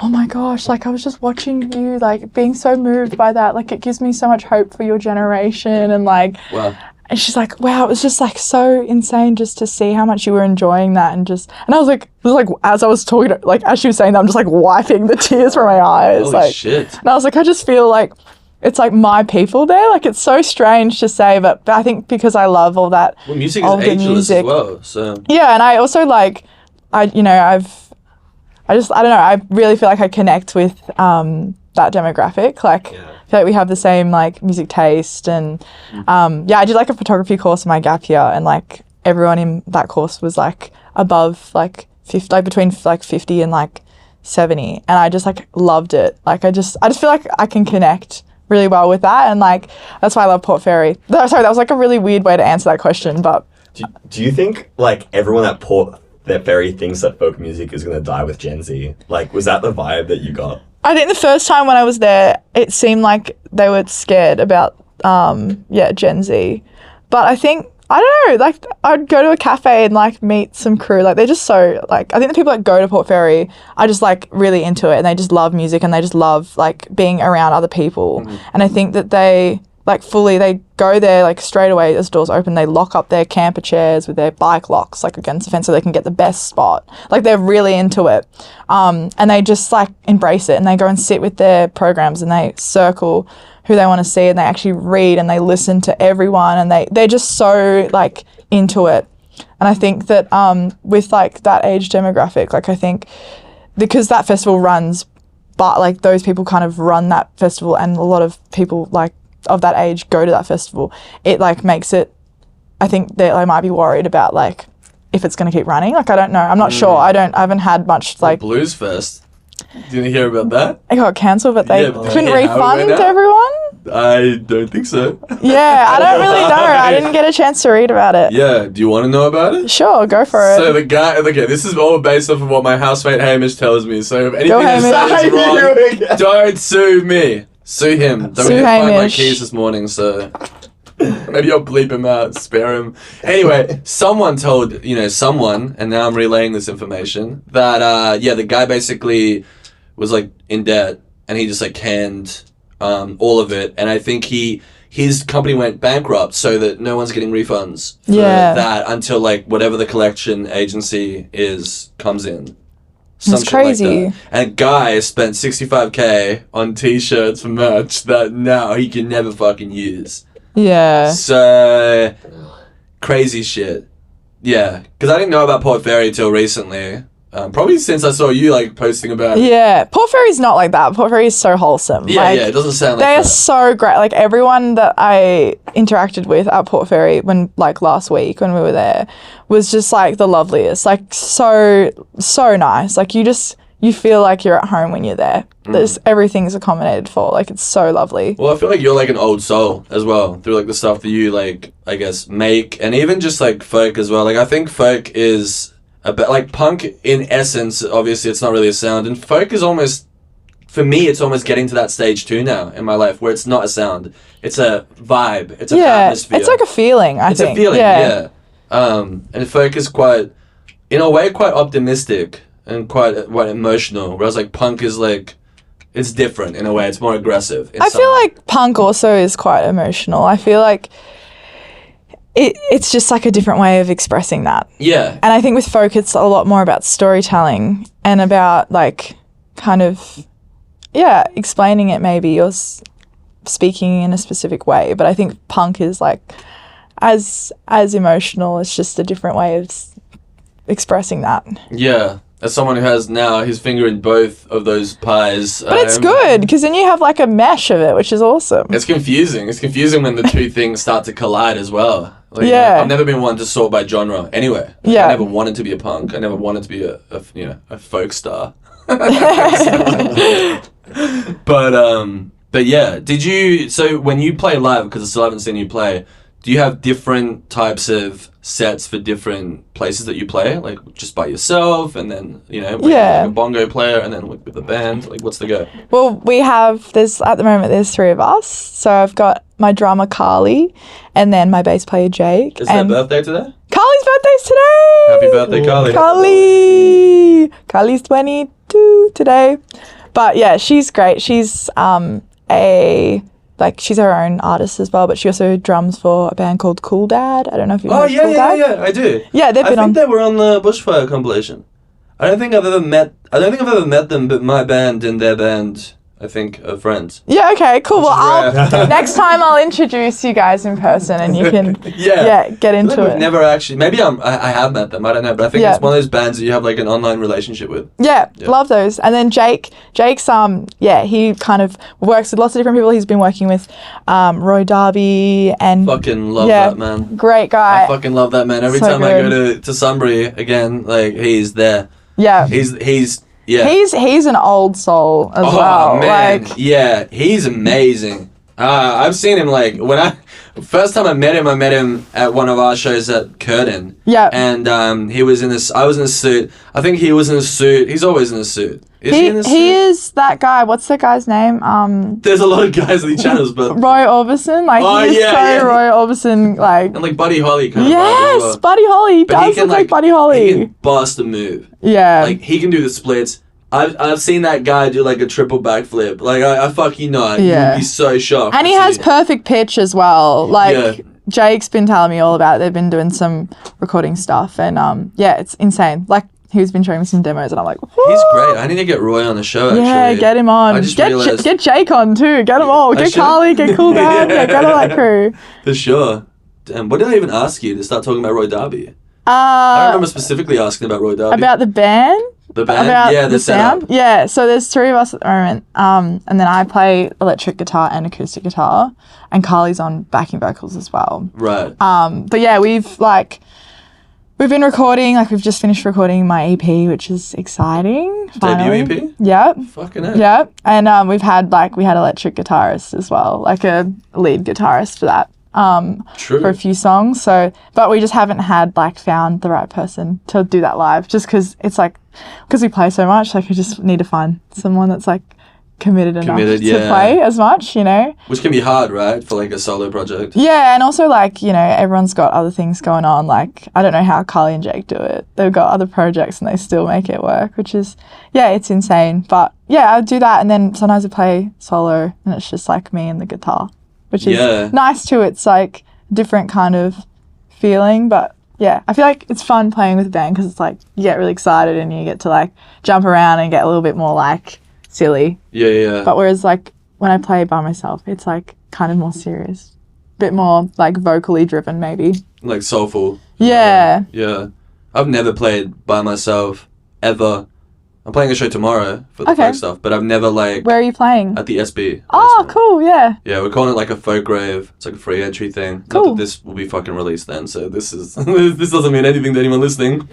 oh my gosh, like I was just watching you, like being so moved by that. Like it gives me so much hope for your generation. And like, Wow. and she's like, wow, it was just like so insane just to see how much you were enjoying that. And I was like, as I was talking, like as she was saying that, I'm just like wiping the tears from my eyes. Holy like, shit. And I was like, I just feel like it's like my people there. Like it's so strange to say, but I think because I love all that. Well, music is older ageless music. as well, so... Yeah, and I also like, I don't know, I really feel like I connect with that demographic. Like, Yeah. I feel like we have the same like music taste, and yeah, I did like a photography course in my gap year, and like everyone in that course was like above like 50, like between like 50 and like 70, and I just like loved it. Like I just feel like I can connect really well with that, and like that's why I love Port Fairy. Sorry, that was like a really weird way to answer that question, but Do you think, like, everyone at Port Fairy thinks that folk music is going to die with Gen Z? Like, was that the vibe that you got? I think the first time when I was there, it seemed like they were scared about, Gen Z. But I think, I don't know, like, I'd go to a cafe and, like, meet some crew. Like, they're just so, like, I think the people that go to Port Fairy are just, like, really into it, and they just love music, and they just love, like, being around other people. Mm-hmm. And I think that they, like, they go there, like, straight away as doors open, they lock up their camper chairs with their bike locks, like, against the fence so they can get the best spot. Like, they're really into it. And they just, like, embrace it, and they go and sit with their programs, and they circle who they want to see, and they actually read, and they listen to everyone, and they're just so, like, into it. And I think that with, like, that age demographic, like, I think because that festival runs, but, like, those people kind of run that festival, and a lot of people, like, of that age go to that festival, it like makes it, I think that I might be worried about like if it's going to keep running. Like I don't know, I'm not sure. I haven't had much like Blues Fest. Didn't you hear about that? It got cancelled, but they Yeah, couldn't yeah, refund how it went out? everyone. I don't think so. Yeah, I don't really know. I didn't get a chance to read about it. Yeah, do you want to know about it? Sure, go for it. So the guy, okay, this is all based off of what my housemate Hamish tells me. So if anything Go, I say Hamish. is wrong, don't sue me. Sue him. Don't Sue get find my Hamish. keys this morning, so maybe I'll bleep him out, spare him. Anyway, someone told, someone, and now I'm relaying this information, that, the guy basically was, like, in debt, and he just, like, canned all of it, and I think his company went bankrupt so that no one's getting refunds for Yeah. that until like whatever the collection agency comes in. Some That's shit like crazy. that. And Guy spent $65K on t-shirts for merch that now he can never fucking use. Yeah. So crazy shit. Yeah, because I didn't know about Port Fairy till recently. Probably since I saw you like posting about it. Yeah. Port Fairy's not like that. Port Fairy is so wholesome. Yeah, like, yeah, it doesn't sound they like are that. so great. Like everyone that I interacted with at Port Fairy when like last week when we were there was just like the loveliest. Like so nice. Like you feel like you're at home when you're there. Everything's accommodated for. Like it's so lovely. Well, I feel like you're like an old soul as well through like the stuff that you like, I guess, make, and even just like folk as well. Like I think folk is a bit like punk in essence. Obviously, it's not really a sound, and folk is almost, for me, it's almost getting to that stage too now in my life where it's not a sound, it's a vibe, it's an atmosphere. It's like a feeling. I think It's a feeling, yeah. And folk is quite, in a way, quite optimistic and quite emotional. Whereas like punk is like, it's different in a way. It's more aggressive. I feel like punk also is quite emotional. I feel like it's just like a different way of expressing that. Yeah. And I think with folk, it's a lot more about storytelling and about like kind of, explaining it maybe or speaking in a specific way. But I think punk is like as emotional. It's just a different way of expressing that. Yeah. As someone who has now his finger in both of those pies. But it's good because then you have like a mesh of it, which is awesome. It's confusing. It's confusing when the two things start to collide as well. Like, Yeah. I've never been one to sort by genre anywhere. Like, Yeah. I never wanted to be a punk. I never wanted to be a folk star. But yeah, so when you play live, because I still haven't seen you play, do you have different types of sets for different places that you play? Like just by yourself and then, like a bongo player and then with the band? Like what's the go? Well, at the moment, there's three of us. So I've got my drummer, Carly, and then my bass player, Jake. Is their birthday today? Carly's birthday's today! Happy birthday, Carly. Carly's 22 today. But yeah, she's great. She's she's her own artist as well, but she also drums for a band called Cool Dad. I don't know if you've heard of Cool Dad. Yeah, I do. Yeah, they've been I think they were on the Bushfire compilation. I don't think I've ever met them, but my band and their band, I think, are friends. Yeah, okay, cool. Well, rare. next time I'll introduce you guys in person and you can get into We've it. never actually, maybe I have met them, I don't know, but I think it's one of those bands that you have like an online relationship with. Yeah, love those. And then Jake's he kind of works with lots of different people. He's been working with Roy Darby and Fucking love that man. Great guy. I fucking love that man. Every So time I good. go to Sunbury again, like he's there. Yeah. He's yeah. He's an old soul as well. Man. Like Yeah, he's amazing. I've seen him like first time I met him at one of our shows at Curtin. Yeah. And he was I was in a suit. I think he was in a suit. He's always in a suit. Is he in a suit? He is that guy. What's that guy's name? There's a lot of guys on the channels, but Roy Orbison. Like he's Roy Orbison. Like and like Buddy Holly kind of. yes, well. Buddy Holly. He But does look like Buddy Holly. He can bust a move. Yeah. Like he can do the splits. I've seen that guy do like a triple backflip. Like I fucking know. Yeah. You'd be so shocked. And he has perfect pitch as well. Like Jake's been telling me all about it. They've been doing some recording stuff and it's insane. Like he's been showing me some demos and I'm like, whoa. He's great. I need to get Roy on the show actually. Yeah, get him on. I just realized. Get Jake on too. Get them all. Get Carly, get Cool Dad. Get all that crew. For sure. Damn, what did I even ask you to start talking about Roy Darby? I don't remember specifically asking about Roy Darby. About the band? The band? About yeah, the sound? setup. Yeah, so there's three of us at the moment. And then I play electric guitar and acoustic guitar. And Carly's on backing vocals as well. Right. But yeah, we've been recording, like we've just finished recording my EP, which is exciting. Finally. Debut EP? Yep. Fucking hell. Yep. And we had electric guitarist as well, like a lead guitarist for that. True. For a few songs. So, but we just haven't had found the right person to do that live, just because it's because we play so much. Like, we just need to find someone that's committed enough Committed, to yeah. play as much, you know? Which can be hard, right, for like a solo project. Yeah, and also like, you know, everyone's got other things going on. Like, I don't know how Carly and Jake do it. They've got other projects and they still make it work, which is, yeah, it's insane. But yeah, I do that, and then sometimes I play solo and it's just like me and the guitar, which is nice too. It's like different kind of feeling, but yeah, I feel like it's fun playing with a band because it's like you get really excited and you get to like jump around and get a little bit more like silly. Yeah. But whereas like when I play by myself, it's like kind of more serious, bit more like vocally driven maybe. Like soulful. Yeah. Yeah. I've never played by myself ever. I'm playing a show tomorrow for the Okay. folk stuff, but I've never like Where are you playing? at the SB. Oh, basement. cool. Yeah. Yeah, we're calling it like a folk rave. It's like a free entry thing. Not Cool. that this will be fucking released then, so this is this doesn't mean anything to anyone listening.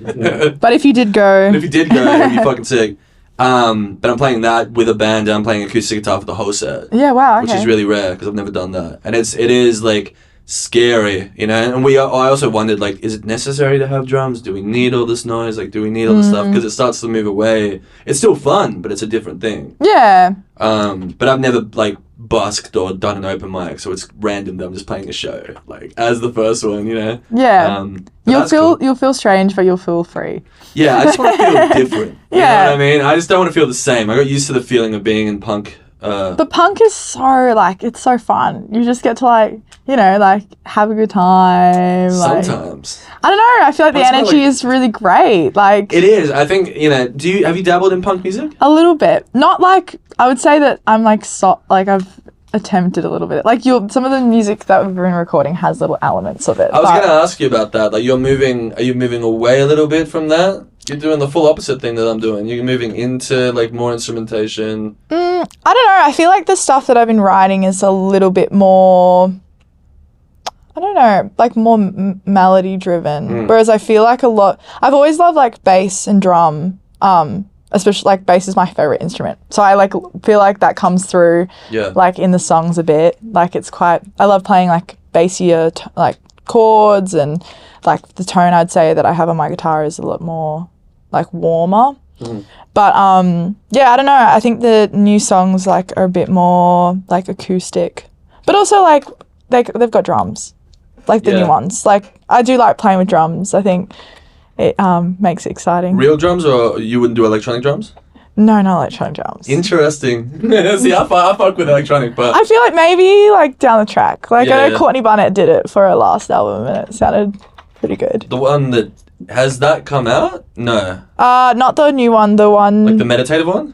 But if you did go, And if you did go, it'd be fucking sick. But I'm playing that with a band, and I'm playing acoustic guitar for the whole set, yeah, wow. which Okay. is really rare because I've never done that. And it is like scary, you know. And I also wondered, like, is it necessary to have drums? Do we need all this noise? Like, do we need all this stuff? Because it starts to move away. It's still fun, but it's a different thing. Yeah. But I've never like busked or done an open mic, so it's random that I'm just playing a show, like as the first one, you know. Yeah. But You'll that's feel cool. you'll feel strange, but you'll feel free. Yeah, I just want to feel different. You know Yeah. what I mean? I just don't want to feel the same. I got used to the feeling of being in punk. But punk is so like it's so fun. You just get to like, you know, like have a good time. Like, Sometimes I don't know. I feel like the Punk's kinda energy like- is really great. Like it is. I think, you know. Have you dabbled in punk music? a little bit. Not like I would say that I'm like like I've attempted a little bit. Like some of the music that we've been recording has little elements of it. I was but- going to ask you about that. Like, are you moving away a little bit from that? You're doing the full opposite thing that I'm doing. You're moving into like more instrumentation. I don't know. I feel like the stuff that I've been writing is a little bit more, I don't know, like more melody driven. Whereas I feel like I've always loved like bass and drum. Especially like bass is my favorite instrument. So I like feel like that comes through Yeah. like in the songs a bit. Like I love playing like bassier like chords, and like the tone I'd say that I have on my guitar is a lot more like warmer. But yeah, I don't know. I think the new songs like are a bit more like acoustic, but also like they've got drums, like the Yeah. new ones. Like I do like playing with drums. I think it makes it exciting. Real drums, or you wouldn't do electronic drums? No, not electronic drums. Interesting. See, I fuck with electronic, but I feel like maybe like down the track. Like I know Yeah. Courtney Barnett did it for her last album, and it sounded pretty good. the one that has that come out? No, Not the new one. The one. like the meditative one.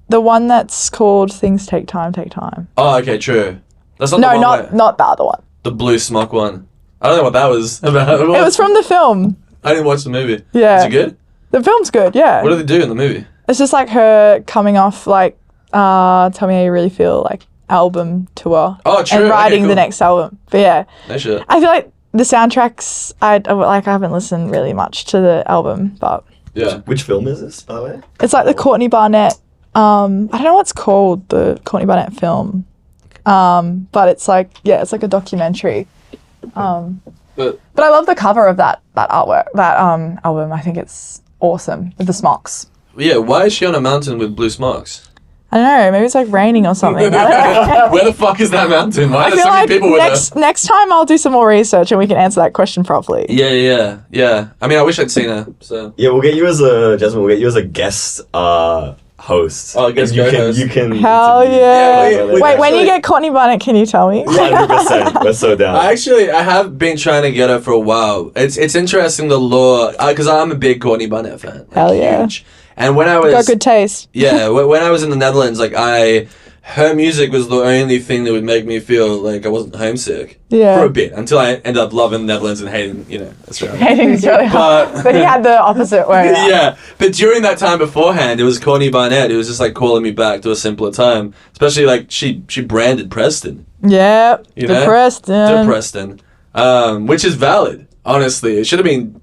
The one that's called Things Take Time, Take Time. Oh, okay, true. That's not No, the one not where- not the other one. the blue smock one. I don't know what that was about. It was from the film. I didn't watch the movie. Yeah. Is it good? The film's good, yeah. What do they do in the movie? It's just like her coming off like Tell Me How You Really Feel like album tour. Oh, true. And writing Okay, cool. the next album. But yeah. No shit. I feel like the soundtracks I haven't listened really much to the album, but Yeah. Which film is this, by the way? it's like the Courtney Barnett I don't know what's called, the Courtney Barnett film. But it's like it's like a documentary. But I love the cover of that artwork, that album. I think it's awesome with the smocks. Yeah, why is she on a mountain with blue smocks? I don't know, maybe it's like raining or something. I don't know. Where the fuck is that mountain? Why I are there feel so many like people with her? next time I'll do some more research and we can answer that question properly. Yeah. I mean, I wish I'd seen her. So Yeah, we'll get you as a Jasmine. We'll get you as a guest host. Oh, guest And you can co-host. you can. Hell interview- yeah! Yeah, Wait, when you actually- get Courtney Barnett, can you tell me? 100%. We're so down. I have been trying to get her for a while. It's interesting the lore because I'm a big Courtney Barnett fan. Like, Hell yeah. huge. And when I was Got good taste. yeah, when I was in the Netherlands, like her music was the only thing that would make me feel like I wasn't homesick Yeah. for a bit until I ended up loving the Netherlands and hating, Australia. Hating is really hard. But But he had the opposite way. yeah, but during that time beforehand, it was Courtney Barnett. It was just like calling me back to a simpler time. Especially like she branded Preston, Yep. You know? De-preston. De-preston, which is valid. Honestly, it should have been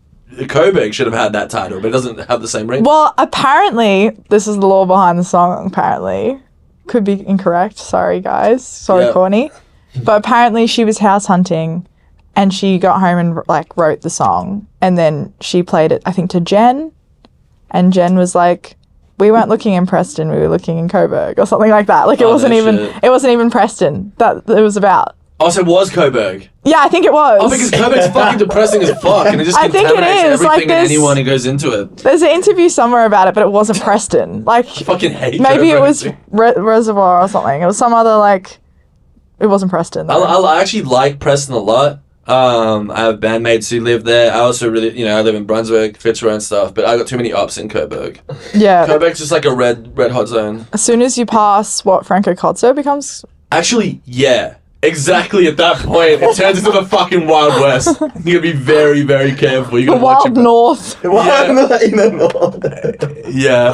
Coburg should have had that title, but it doesn't have the same ring. Well, apparently, this is the lore behind the song, apparently. Could be incorrect. Sorry, guys. Sorry, Yeah. Courtney. But apparently she was house hunting and she got home and like wrote the song. And then she played it, I think, to Jen. And Jen was like, we weren't looking in Preston, we were looking in Coburg or something like that. Like it wasn't even Preston that it was about. Oh, so it was Coburg. Yeah, I think it was. Oh, because Coburg's fucking depressing as fuck, and it just contaminates everything and anyone who goes into it. There's an interview somewhere about it, but it wasn't Preston. Like, I fucking hate maybe Coburg. it was Reservoir or something. It was some other, like, it wasn't Preston. I actually like Preston a lot. I have bandmates who live there. I also really, I live in Brunswick, Fitzroy and stuff, but I got too many ups in Coburg. Yeah. Coburg's just like a red hot zone. As soon as you pass what Franco Cozzo becomes... Actually, yeah. Exactly at that point, it turns into the fucking Wild West. You gotta be very, very careful. You The gotta watch Wild it. North. In the north. Yeah.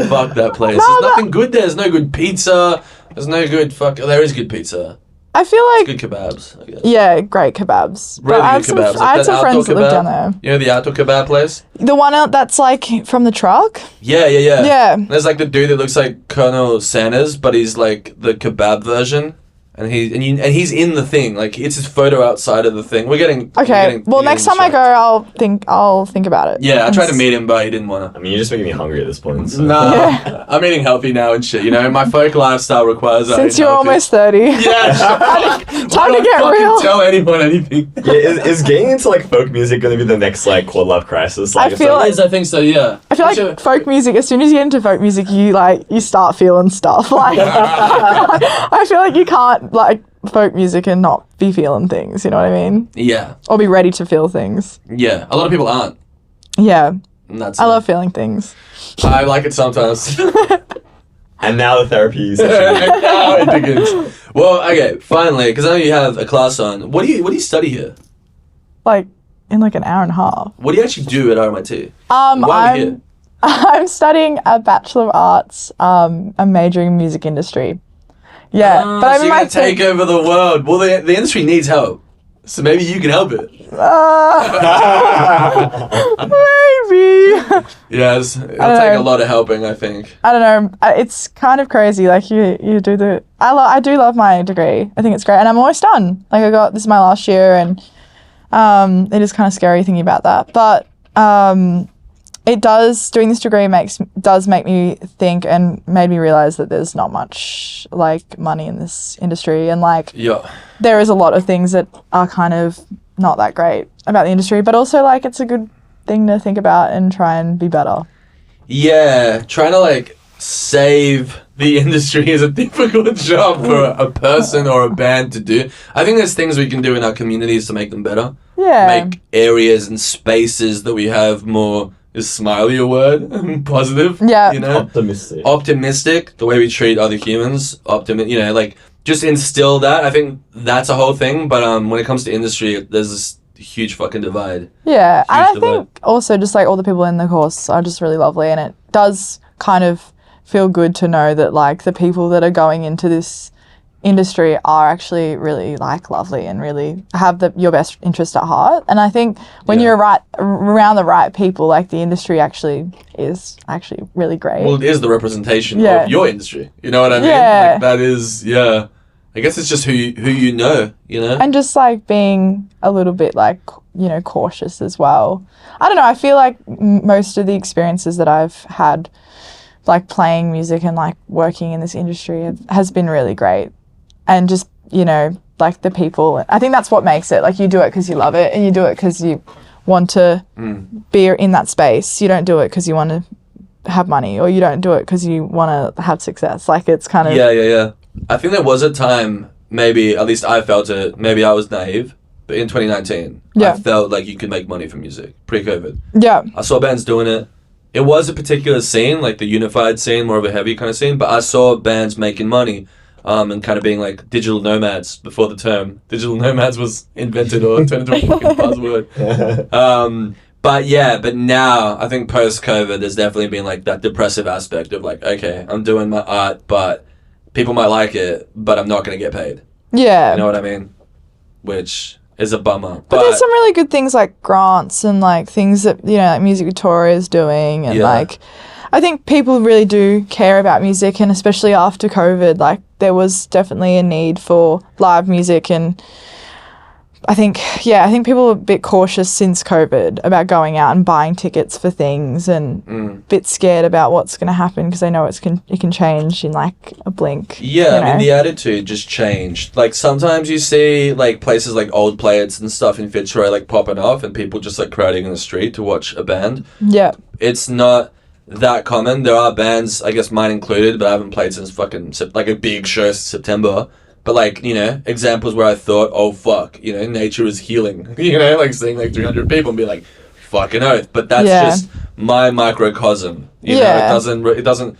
Fuck that place. There's nothing good there. There's no good pizza. There's no good there is good pizza. I feel like... Good kebabs, I guess. Yeah, great kebabs. Really but I had good some, kebabs. I had Like some that friends outdoor that lived kebab. down there. You know the outdoor kebab place? The one out that's like from the truck? Yeah. Yeah. There's like the dude that looks like Colonel Sanders, but he's like the kebab version. And he's in the thing. Like it's his photo outside of the thing. Okay. Well, next time I go, I'll think about it. Yeah, I tried to meet him, but he didn't want to. I mean, you're just making me hungry at this point. So. Nah, Yeah. I'm eating healthy now and shit. My folk lifestyle requires. Since you're almost 30. Yeah, Time to get real. Tell anyone anything. Yeah, is getting into like folk music going to be the next like quarter life crisis? Like, I feel like- I think so. Yeah. I feel like folk music, as soon as you get into folk music, you start feeling stuff. Like, I feel like you can't like folk music and not be feeling things, you know what I mean? Yeah, Or be ready to feel things. yeah. A lot of people aren't. Yeah. And that's I love feeling things. I like it sometimes. and now the therapy session. Now it begins. Well, okay, finally, because I know you have a class on. What do you study here? Like, in like an hour and a half. What do you actually do at RMIT? Why are we here? I'm studying a Bachelor of Arts. I'm majoring in music industry. Yeah, but I'm so you're gonna take over the world. Well, the industry needs help, so maybe you can help it. Maybe. Yes, it'll take a lot of helping, I think. I don't know. It's kind of crazy. Like you do the. I do love my degree. I think it's great, and I'm almost done. Like this is my last year, and it is kind of scary thinking about that. But it does. Doing this degree does make me think and made me realize that there's not much like money in this industry, and like there is a lot of things that are kind of not that great about the industry, but also like it's a good thing to think about and try and be better. Yeah, trying to like save the industry is a difficult job for a person or a band to do. I think there's things we can do in our communities to make them better. Yeah. Make areas and spaces that we have more. Is smiley a word? Positive? Yeah. Optimistic. The way we treat other humans. Like just instill that. I think that's a whole thing. But when it comes to industry, there's this huge fucking divide. Yeah. Huge And I divide. think also just like all the people in the course are just really lovely, and it does kind of feel good to know that like the people that are going into this industry are actually really like lovely and really have your best interest at heart. And I think when you're around the right people, like the industry is actually really great. Well, it is the representation of your industry. You know what I mean? Yeah. Like that is, I guess it's just who you know, And just like being a little bit like, cautious as well. I don't know. I feel like most of the experiences that I've had like playing music and like working in this industry has been really great. And just, like the people, I think that's what makes it. Like you do it because you love it, and you do it because you want to be in that space. You don't do it because you want to have money, or you don't do it because you want to have success. Like it's kind of... Yeah. I think there was a time, maybe, at least I felt it, maybe I was naive, but in 2019, I felt like you could make money from music, pre-COVID. Yeah. I saw bands doing it. It was a particular scene, like the unified scene, more of a heavy kind of scene, but I saw bands making money. And kind of being like digital nomads before the term digital nomads was invented or turned into a fucking buzzword. But now I think post-COVID there's definitely been like that depressive aspect of like, okay, I'm doing my art, but people might like it, but I'm not going to get paid. Yeah. You know what I mean? Which is a bummer. But there's some really good things like grants and like things that, like Music Victoria is doing, and like I think people really do care about music, and especially after COVID, like there was definitely a need for live music, and I think people are a bit cautious since COVID about going out and buying tickets for things, and a bit scared about what's going to happen because they know it can change in like a blink. Yeah, I mean, the attitude just changed. Like, sometimes you see like places like Old Plates and stuff in Fitzroy like popping off, and people just like crowding in the street to watch a band. Yeah. It's not that common. There are bands, I guess mine included, but I haven't played since fucking like a big show since September. But like, you know, examples where I thought, oh fuck, you know, nature is healing. You know, like seeing like 300 people and be like, fucking oath. But that's just my microcosm. You know, it doesn't.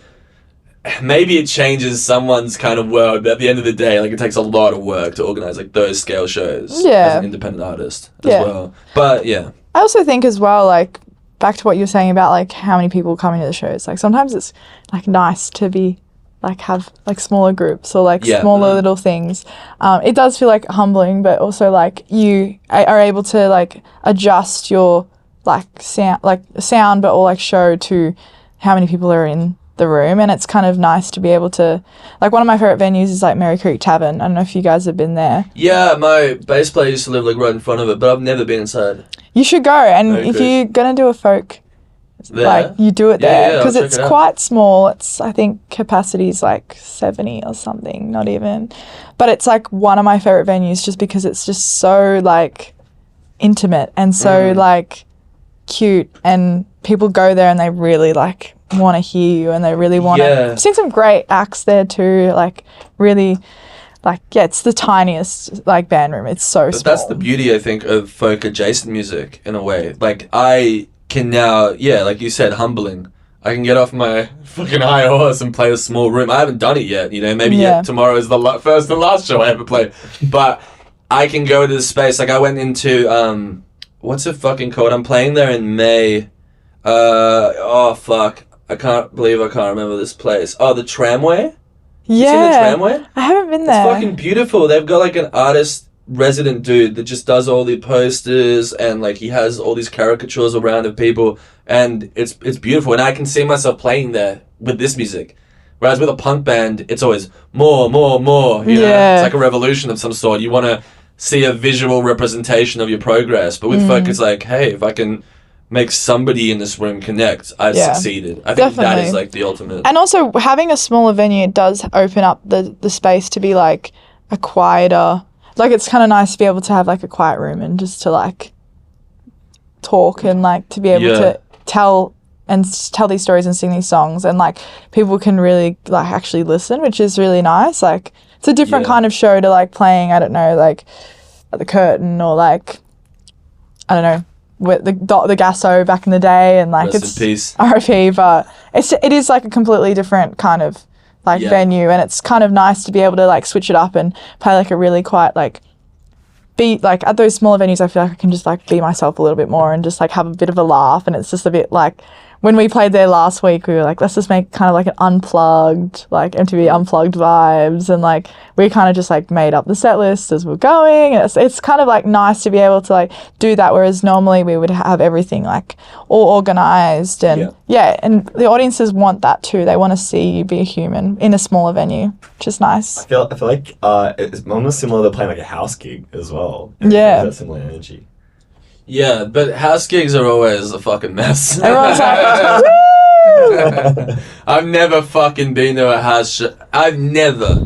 Maybe it changes someone's kind of world, but at the end of the day, like, it takes a lot of work to organize like those scale shows as an independent artist as well. But yeah, I also think as well, like, back to what you were saying about like how many people coming to the shows. Like, sometimes it's like nice to be like have like smaller groups or like smaller little things. It does feel like humbling, but also like you are able to like adjust your like sound, but or like show to how many people are in the room. And it's kind of nice to be able to, like, one of my favorite venues is like Merry Creek Tavern. I don't know if you guys have been there. Yeah, my bass player used to live like right in front of it, but I've never been inside. You should go, and if you're gonna do a folk there. Like, you do it there because it's quite small. It's, I think, capacity is like 70 or something, not even. But it's like one of my favorite venues just because it's just so like intimate and so like cute, and people go there and they really like want to hear you, and they really want to. I've seen some great acts there too. Like, really, like, it's the tiniest like band room. It's so small. That's the beauty, I think, of folk adjacent music in a way. Like, I can now, like you said, humbling. I can get off my fucking high horse and play a small room. I haven't done it yet, you know. Maybe tomorrow is the first and last show I ever play. But I can go to the space. Like, I went into what's it fucking called? I'm playing there in May. Oh fuck! I can't remember this place. Oh, the Tramway. Yeah. You seen the Tramway? I haven't been there. It's fucking beautiful. They've got like an artist resident dude that just does all the posters, and like he has all these caricatures around of people, and it's beautiful. And I can see myself playing there with this music. Whereas with a punk band, it's always more. You know, it's like a revolution of some sort. You want to see a visual representation of your progress. But with folk, it's like, hey, if I can make somebody in this room connect, I've succeeded. I think that is like the ultimate. And also, having a smaller venue, it does open up the space to be like a quieter. Like, it's kind of nice to be able to have like a quiet room and just to like talk and like to be able to tell these stories and sing these songs, and like people can really like actually listen, which is really nice. Like, it's a different kind of show to like playing, I don't know, like at the Curtain or like, I don't know, with the Gasso back in the day, and like Rest in peace. RIP, but it is like a completely different kind of like venue, and it's kind of nice to be able to like switch it up and play like a really quiet, like be like at those smaller venues. I feel like I can just like be myself a little bit more and just like have a bit of a laugh, and it's just a bit like when we played there last week, we were like, let's just make kind of like an unplugged, like MTV Unplugged vibes, and like we kind of just like made up the set list as we're going, and it's kind of like nice to be able to like do that, whereas normally we would have everything like all organized, and and the audiences want that too. They want to see you be a human in a smaller venue, which is nice. I feel like it's almost similar to playing like a house gig as well. Yeah. That similar energy. Yeah, but house gigs are always a fucking mess. Everyone's like, woo! I've never fucking been to a house show. I've never,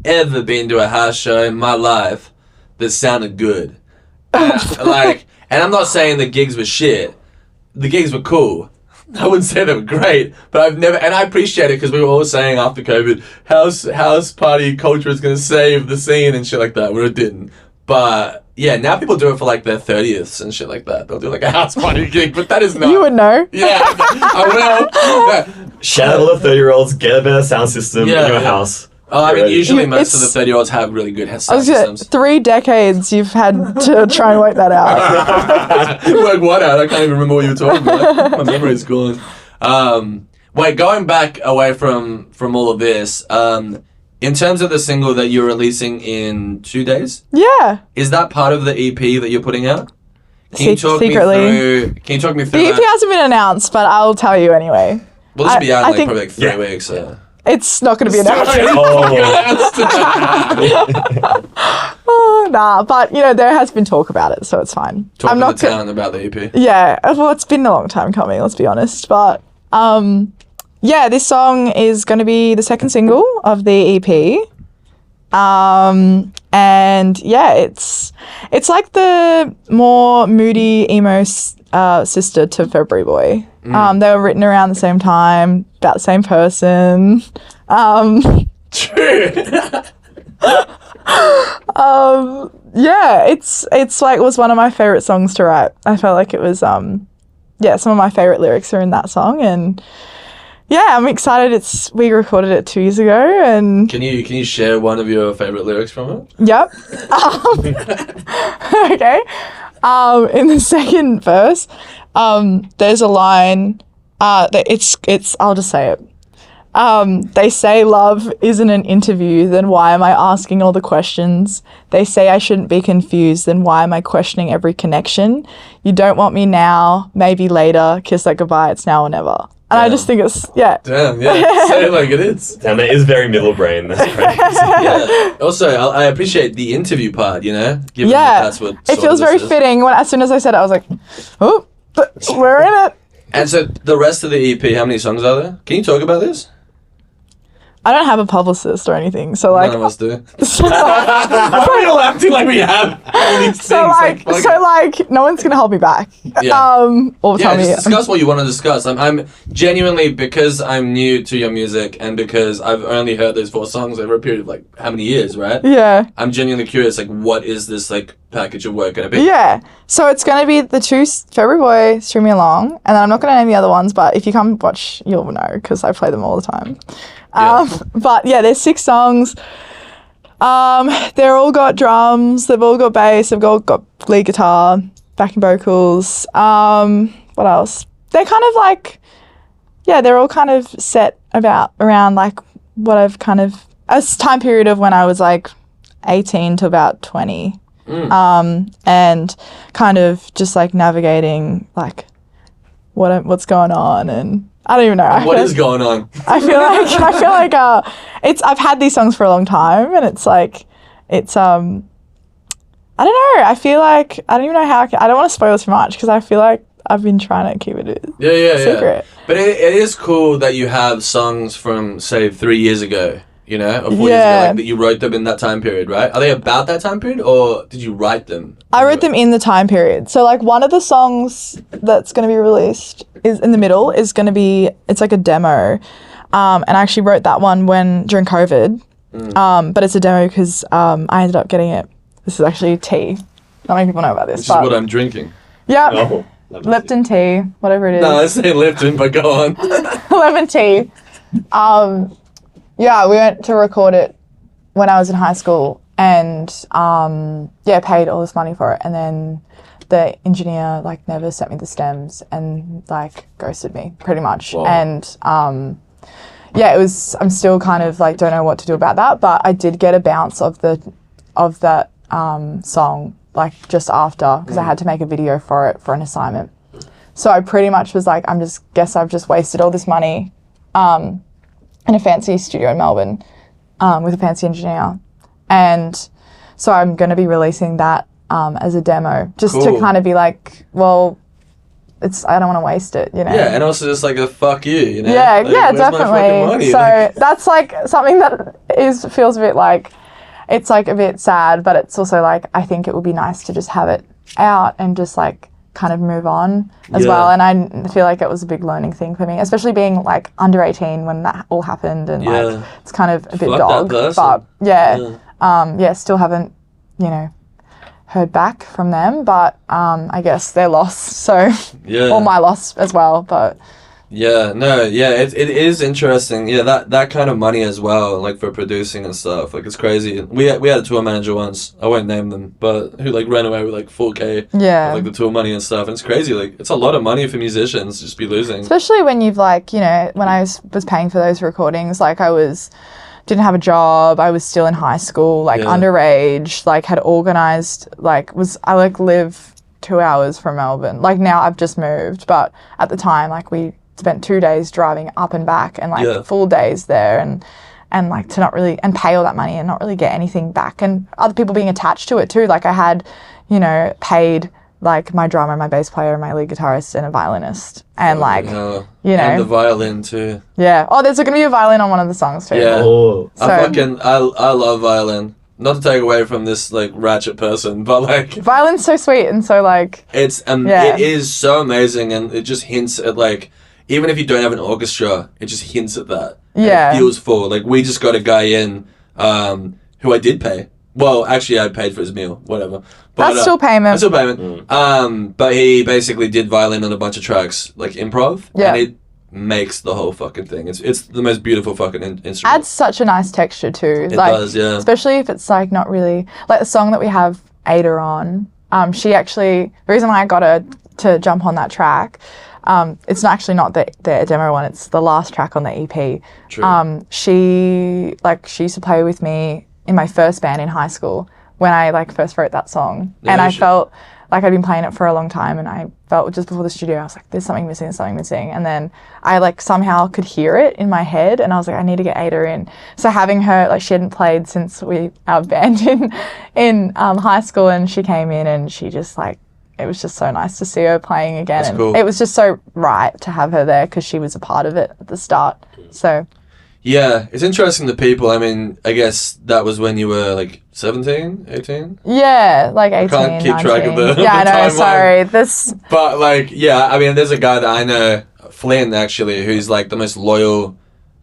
ever been to a house show in my life that sounded good. And I'm not saying the gigs were shit. The gigs were cool. I wouldn't say they were great, but I've never, and I appreciate it because we were all saying after COVID, house party culture is going to save the scene and shit like that, where it didn't. But yeah, now people do it for like their 30th and shit like that. They'll do like a house party gig, but that is not. You would know. Yeah, I will. Shout out to the 30-year-olds, get a better sound system in your house. Oh, I mean, usually most of the 30-year-olds have really good sound systems. 3 decades you've had to try and work that out. Work what out? I can't even remember what you were talking about. My memory's gone. Wait, going back away from all of this, in terms of the single that you're releasing in 2 days? Yeah. Is that part of the EP that you're putting out? Can you talk secretly. Can you talk me through The EP that? hasn't been announced, but I'll tell you anyway. Well, this will be out in probably like 3 weeks. So. It's not going to be an Sorry. Oh, nah, but you know there has been talk about it, so it's fine. Talk I'm to not the town about the EP. Yeah, well, it's been a long time coming. Let's be honest, but yeah, this song is going to be the second single of the EP. And yeah, it's like the more moody emo sister to February Boy. They were written around the same time, about the same person. True. Yeah, it's like was one of my favorite songs to write. I felt like it was yeah, some of my favorite lyrics are in that song, and yeah, I'm excited. We recorded it 2 years ago, and Can you share one of your favorite lyrics from it? yep. Okay. In the second verse, there's a line. It's. I'll just say it. They say love isn't an interview, then why am I asking all the questions? They say I shouldn't be confused, then why am I questioning every connection? You don't want me now, maybe later, kiss that goodbye, it's now or never. And I just think it's, yeah. Damn, yeah. Say it like it is. Damn, that is very middle brain. That's crazy. Yeah. Also, I appreciate the interview part, you know? Given that that's what it feels very fitting. As soon as I said it, I was like, oh, we're in it. And so the rest of the EP, how many songs are there? Can you talk about this? I don't have a publicist or anything, so like... None of us do. Why are we all acting like we have all these things? Like, no one's gonna hold me back. Yeah. Or tell me. Just discuss what you want to discuss. I'm genuinely, because I'm new to your music and because I've only heard those 4 songs over a period of like how many years, right? Yeah. I'm genuinely curious, like, what is this like package of work gonna be? Yeah. So it's gonna be the 2 February Boy Stream Me Along, and then I'm not gonna name the other ones, but if you come watch, you'll know because I play them all the time. But yeah, there's 6 songs. They're all got drums, they've all got bass, they've all got lead guitar, backing vocals. What else? They're kind of like, yeah, they're all kind of set around like what I've kind of, a time period of when I was like 18 to about 20. And kind of just like navigating like what's going on, and I don't even know. What is going on? I feel like I've had these songs for a long time, and it's I don't know. I feel like I don't even know how I don't want to spoil too much because I feel like I've been trying to keep it a secret. But it is cool that you have songs from say 3 years ago, you know, or 4 years ago, like that you wrote them in that time period, right? Are they about that time period, or did you write them? I wrote them in the time period. So like one of the songs that's going to be released is in the middle is going to be, it's like a demo. And I actually wrote that one during COVID. But it's a demo because I ended up getting it. This is actually tea. Not many people know about this. This is what I'm drinking. Yeah. Oh, Lipton tea, whatever it is. No, I say Lipton, but go on. Lemon tea. Yeah, we went to record it when I was in high school, and paid all this money for it, and then the engineer like never sent me the stems and like ghosted me pretty much. Whoa. And I'm still kind of like don't know what to do about that, but I did get a bounce of that song like just after, because I had to make a video for it for an assignment. So I pretty much was like, I've just wasted all this money in a fancy studio in Melbourne with a fancy engineer. And so I'm going to be releasing that as a demo, just to kind of be like, well, I don't want to waste it, you know? Yeah, and also just like a fuck you know? Yeah, like, yeah, where's my fucking definitely. money? So Like, that's like something that feels a bit like, it's like a bit sad, but it's also like, I think it would be nice to just have it out and just like kind of move on as well. And I feel like it was a big learning thing for me, especially being like under 18 when that all happened, and like it's kind of a bit Fuck dog, that person. but still haven't, you know, heard back from them, but I guess they're lost, so or my loss as well, but it is interesting, that kind of money as well, like for producing and stuff, like it's crazy. We had a tour manager once, I won't name them, but who like ran away with like 4K of, like the tour money and stuff, and it's crazy, like it's a lot of money for musicians to just be losing, especially when you've like, you know, when I was paying for those recordings, like didn't have a job, I was still in high school, like underage, like had organised, like I live 2 hours from Melbourne, like now I've just moved, but at the time like we spent 2 days driving up and back and like Yeah. full days there and like to not really and pay all that money and not really get anything back, and other people being attached to it too. Like I had, you know, paid like my drummer, my bass player, my lead guitarist, and a violinist, and like you know, and the violin too. yeah. Oh, there's gonna be a violin on one of the songs too. Yeah. Oh. I love violin. Not to take away from this like ratchet person, but like Violin's so sweet and so like it is so amazing, and it just hints at like, even if you don't have an orchestra, it just hints at that. And Yeah. it feels full. Like we just got a guy in who I did pay. Well, actually, I paid for his meal, whatever. But, that's still payment. That's still payment. But he basically did violin on a bunch of tracks, like improv. Yeah. And it makes the whole fucking thing. It's the most beautiful fucking instrument. Adds such a nice texture too. It like, does, yeah. Especially if it's like not really like the song that we have Ada on. She actually, the reason why I got her to jump on that track, it's actually not the demo one. It's the last track on the EP. True. She used to play with me in my first band in high school when I like first wrote that song, and I felt like I'd been playing it for a long time, and I felt just before the studio I was like, there's something missing, and then I like somehow could hear it in my head, and I was like, I need to get Ada in. So having her, like, she hadn't played since our band in high school, and she came in and she just like, it was just so nice to see her playing again. That's and cool. It was just so right to have her there because she was a part of it at the start. So Yeah, it's interesting, the people. I mean, I guess that was when you were like 17, 18? yeah, like 18, Can't keep 19. track of the yeah, I know, timeline. sorry. This But like, yeah, I mean, there's a guy that I know, Flynn, actually, who's like the most loyal,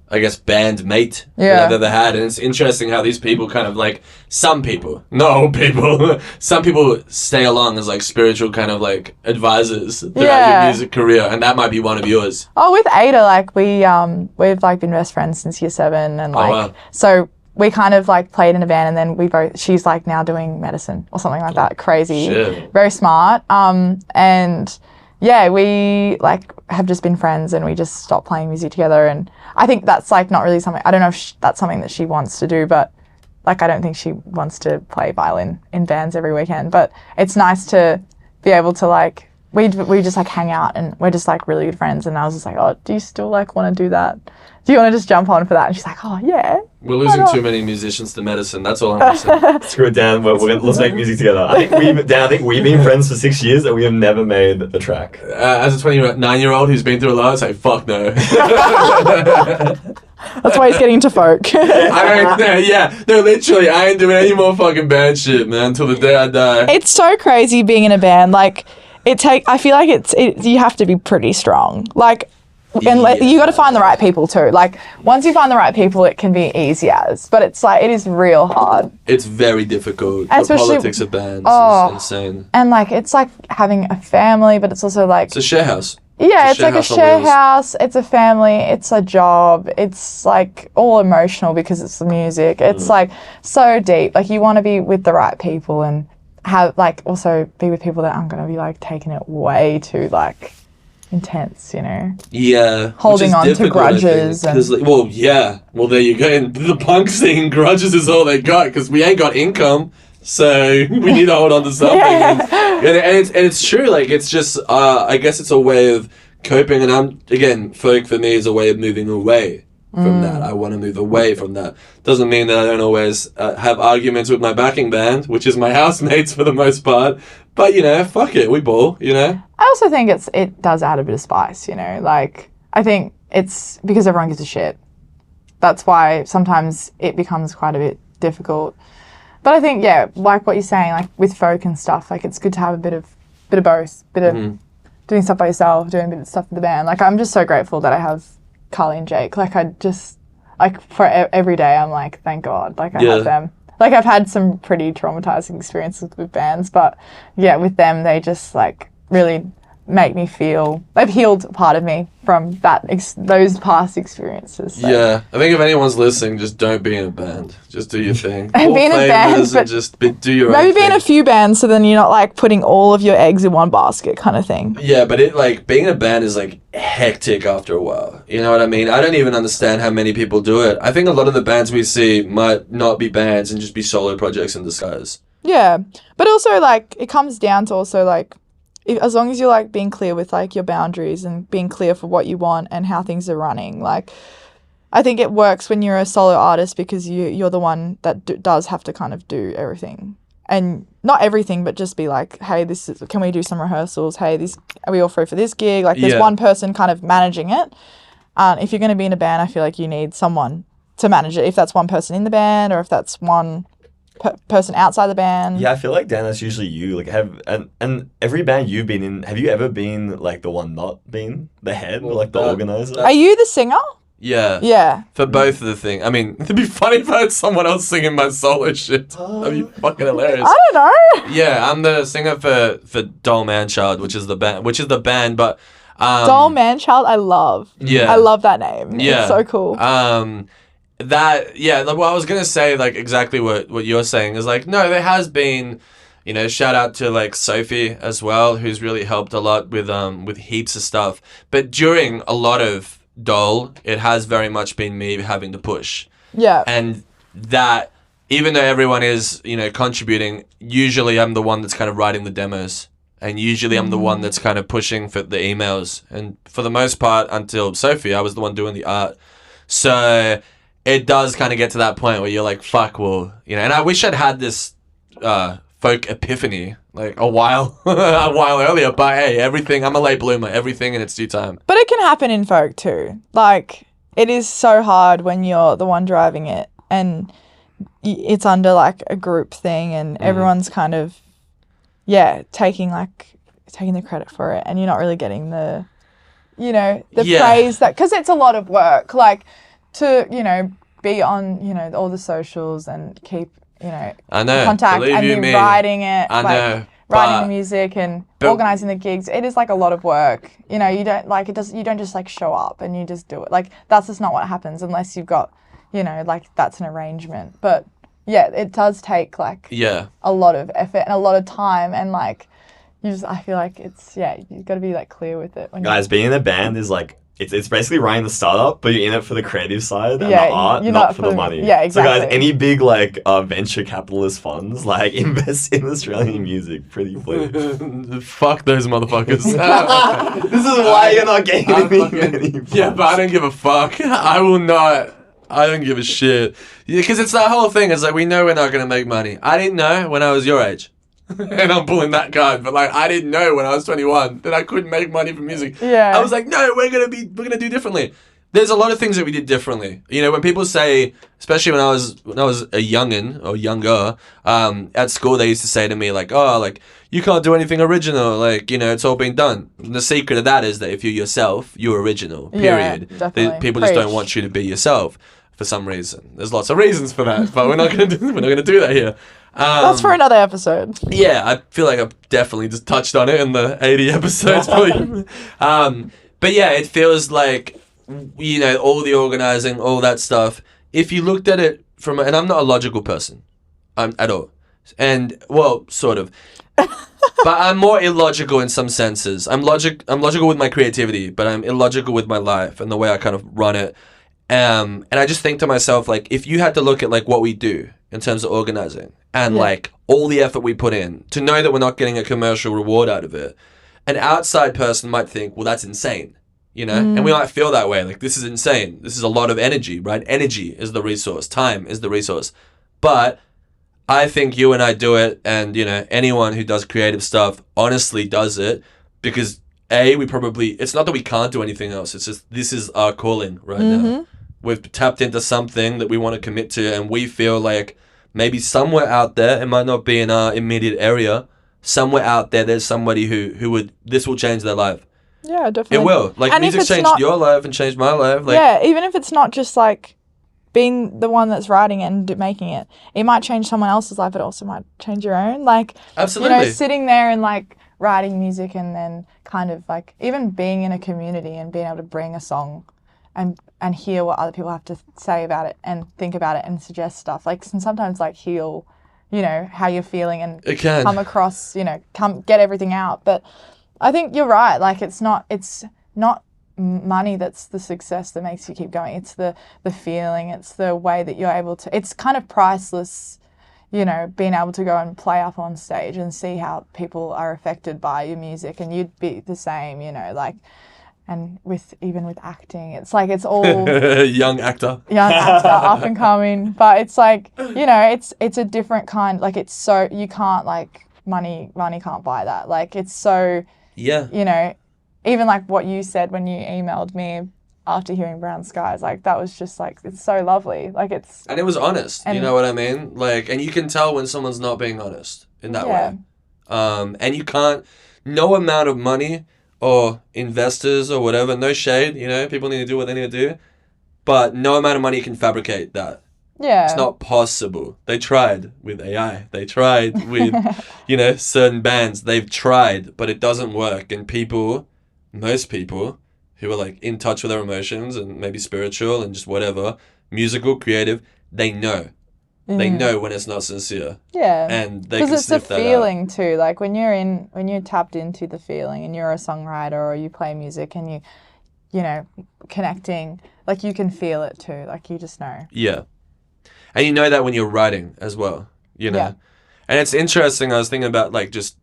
I guess, band mate that I've ever had. And it's interesting how these people kind of like, some people, not all people, some people stay along as like spiritual kind of like advisors throughout your music career. And that might be one of yours. Oh, with Ada, like we've like been best friends since year 7, and like wow. so we kind of like played in a band, and then she's like now doing medicine or something like that. Crazy, Shit. very smart. And yeah, we like have just been friends, and we just stopped playing music together. And I think that's like not really something. I don't know if that's something that she wants to do, but like I don't think she wants to play violin in bands every weekend. But it's nice to be able to like. We just like hang out, and we're just like really good friends. And I was just like, oh, do you still like want to do that? Do you want to just jump on for that? And she's like, oh yeah. We're losing too many musicians to medicine. That's all I'm saying. Screw it, Dan. Let's make music together. I think we've been friends for 6 years, and we have never made a track. As a 29-year-old who's been through a lot, I'd say, fuck no. That's why he's getting into folk. No, literally, I ain't doing any more fucking band shit, man, until the day I die. It's so crazy being in a band. Like, I feel like you have to be pretty strong. Like, and you got to find the right people too. Like, once you find the right people, it can be easy as. But it's like, it is real hard. It's very difficult. And the especially- politics of bands is insane. And like, it's like having a family, but it's also like, It's a share house. yeah, it's like a house on share wheels. house. It's a family. It's a job. It's like all emotional because it's the music. It's like so deep. Like, you want to be with the right people and have like also be with people that aren't going to be like taking it way too like intense, you know? Yeah. Holding on to grudges and- Well, there you go. And the punk scene, grudges is all they got because we ain't got income. So we need to hold on to something. Yeah. And it's true. Like, it's just, I guess it's a way of coping. And folk for me is a way of moving away from that. I want to move away from that. Doesn't mean that I don't always have arguments with my backing band, which is my housemates for the most part. But, you know, fuck it. We ball, you know? I also think it does add a bit of spice, you know? Like, I think it's because everyone gives a shit. That's why sometimes it becomes quite a bit difficult. But I think, yeah, like what you're saying, like with folk and stuff, like it's good to have a bit of both, bit of doing stuff by yourself, doing a bit of stuff with the band. Like, I'm just so grateful that I have Carly and Jake. Like, I just, like, for every day, I'm like, thank God, like I have them. Like, I've had some pretty traumatizing experiences with bands, but yeah, with them, they just like really make me feel, they've healed part of me from those past experiences. So. Yeah, I think if anyone's listening, just don't be in a band. Just do your thing. And be in a band, but just do your own maybe be thing. in a few bands, so then you're not like putting all of your eggs in one basket, kind of thing. Yeah, but being in a band is like hectic after a while. You know what I mean? I don't even understand how many people do it. I think a lot of the bands we see might not be bands and just be solo projects in disguise. Yeah, but also like it comes down to also like as long as you're like being clear with like your boundaries and being clear for what you want and how things are running, like I think it works when you're a solo artist because you're the one that does have to kind of do everything. And not everything, but just be like, hey, can we do some rehearsals? Hey, are we all free for this gig? Like, there's one person kind of managing it. If you're going to be in a band, I feel like you need someone to manage it. If that's one person in the band, or if that's one person outside the band. Yeah, I feel like, Dan, that's usually you. Like, and every band you've been in, have you ever been like the one not being the head or like the organizer? Are you the singer? Yeah. Yeah. For both of the thing. I mean, it'd be funny if I had someone else singing my solo shit. That'd be fucking hilarious. I don't know. Yeah, I'm the singer for Doll Manchild, which is the band, but Doll Manchild, I love. Yeah. I love that name. Yeah. It's so cool. Well, I was gonna say like exactly what you're saying is like, no, there has been, you know, shout out to like Sophie as well, who's really helped a lot with heaps of stuff. But during a lot of Doll, it has very much been me having to push. Yeah. And that, even though everyone is, you know, contributing, usually I'm the one that's kind of writing the demos. And usually I'm the one that's kind of pushing for the emails. And for the most part, until Sophie, I was the one doing the art. So it does kind of get to that point where you're like, fuck, well, you know, and I wish I'd had this folk epiphany like a while earlier, but hey, I'm a late bloomer, everything in its due time. But it can happen in folk too. Like, it is so hard when you're the one driving it and it's under like a group thing and everyone's kind of, taking the credit for it, and you're not really getting the praise that, because it's a lot of work, like to, you know, be on, you know, all the socials and keep, you know, I know, contact and be writing it. I know. Writing the music and organising the gigs, it is like a lot of work. You know, you don't just like show up and you just do it. Like, that's just not what happens unless you've got, you know, like that's an arrangement. But yeah, it does take like a lot of effort and a lot of time, and like I feel like it's you've got to be like clear with it. Guys, being in a band is like, it's basically running the startup, but you're in it for the creative side and the art, not for the money. Yeah, exactly. So guys, any big like venture capitalist funds, like invest in Australian music, pretty please. Fuck those motherfuckers. This is why you're not getting any Yeah, but I don't give a fuck. I will not. I don't give a shit. Because it's that whole thing. It's like, we know we're not going to make money. I didn't know when I was your age. And I'm pulling that card, but like, I didn't know when I was 21 that I couldn't make money from music. Yeah. I was like, no, we're gonna do differently. There's a lot of things that we did differently. You know, when people say, especially when I was a youngin' or younger, at school they used to say to me like, oh, like, you can't do anything original, like, you know, it's all been done. And the secret of that is that if you're yourself, you're original. Period. Yeah, definitely. People just don't want you to be yourself for some reason. There's lots of reasons for that, but we're not gonna do that here. That's for another episode. Yeah, I feel like I've definitely just touched on it in the 80 episodes. Probably. But yeah, it feels like, you know, all the organizing, all that stuff. If you looked at it and I'm not a logical person, at all, and well, sort of, but I'm more illogical in some senses. I'm logical with my creativity, but I'm illogical with my life and the way I kind of run it. And I just think to myself, like, if you had to look at like what we do in terms of organizing and like all the effort we put in to know that we're not getting a commercial reward out of it, an outside person might think, well, that's insane, you know? And we might feel that way, like, this is insane. This is a lot of energy, right? Energy is the resource. Time is the resource. But I think you and I do it, and, you know, anyone who does creative stuff honestly does it because it's not that we can't do anything else. It's just, this is our calling right now. We've tapped into something that we want to commit to, and we feel like maybe somewhere out there, it might not be in our immediate area, somewhere out there's somebody who this will change their life. Yeah, definitely. It will. Like, and music changed your life and changed my life. Like, yeah, even if it's not just like being the one that's writing it and making it, it might change someone else's life. It also might change your own. Like, absolutely. You know, sitting there and like writing music and then kind of like even being in a community and being able to bring a song and hear what other people have to say about it and think about it and suggest stuff. Like, can sometimes like heal, you know, how you're feeling and come across, you know, get everything out. But I think you're right. Like, it's not money that's the success that makes you keep going. It's the feeling. It's the way that you're able to. It's kind of priceless, you know, being able to go and play up on stage and see how people are affected by your music, and you'd be the same, you know, like, and even with acting, it's like it's all young actor, up and coming, but it's like, you know, it's a different kind, like it's so, you can't like, money can't buy that, like it's so, yeah, you know, even like what you said when you emailed me after hearing Brown Skies, like that was just like, it's so lovely, like it's, and it was honest, you know what I mean, like, and you can tell when someone's not being honest in that way, and you can't, no amount of money or investors or whatever, no shade, you know, people need to do what they need to do, but no amount of money can fabricate that. Yeah. It's not possible. They tried with AI. They tried with, you know, certain bands. They've tried, but it doesn't work. And people, most people who are like in touch with their emotions and maybe spiritual and just whatever, musical, creative, they know. They know when it's not sincere. Yeah. And they can because it's a sniff that feeling out. too. Like when you're tapped into the feeling and you're a songwriter or you play music and you know, connecting, like you can feel it too. Like you just know. Yeah. And you know that when you're writing as well, you know. Yeah. And it's interesting, I was thinking about like just,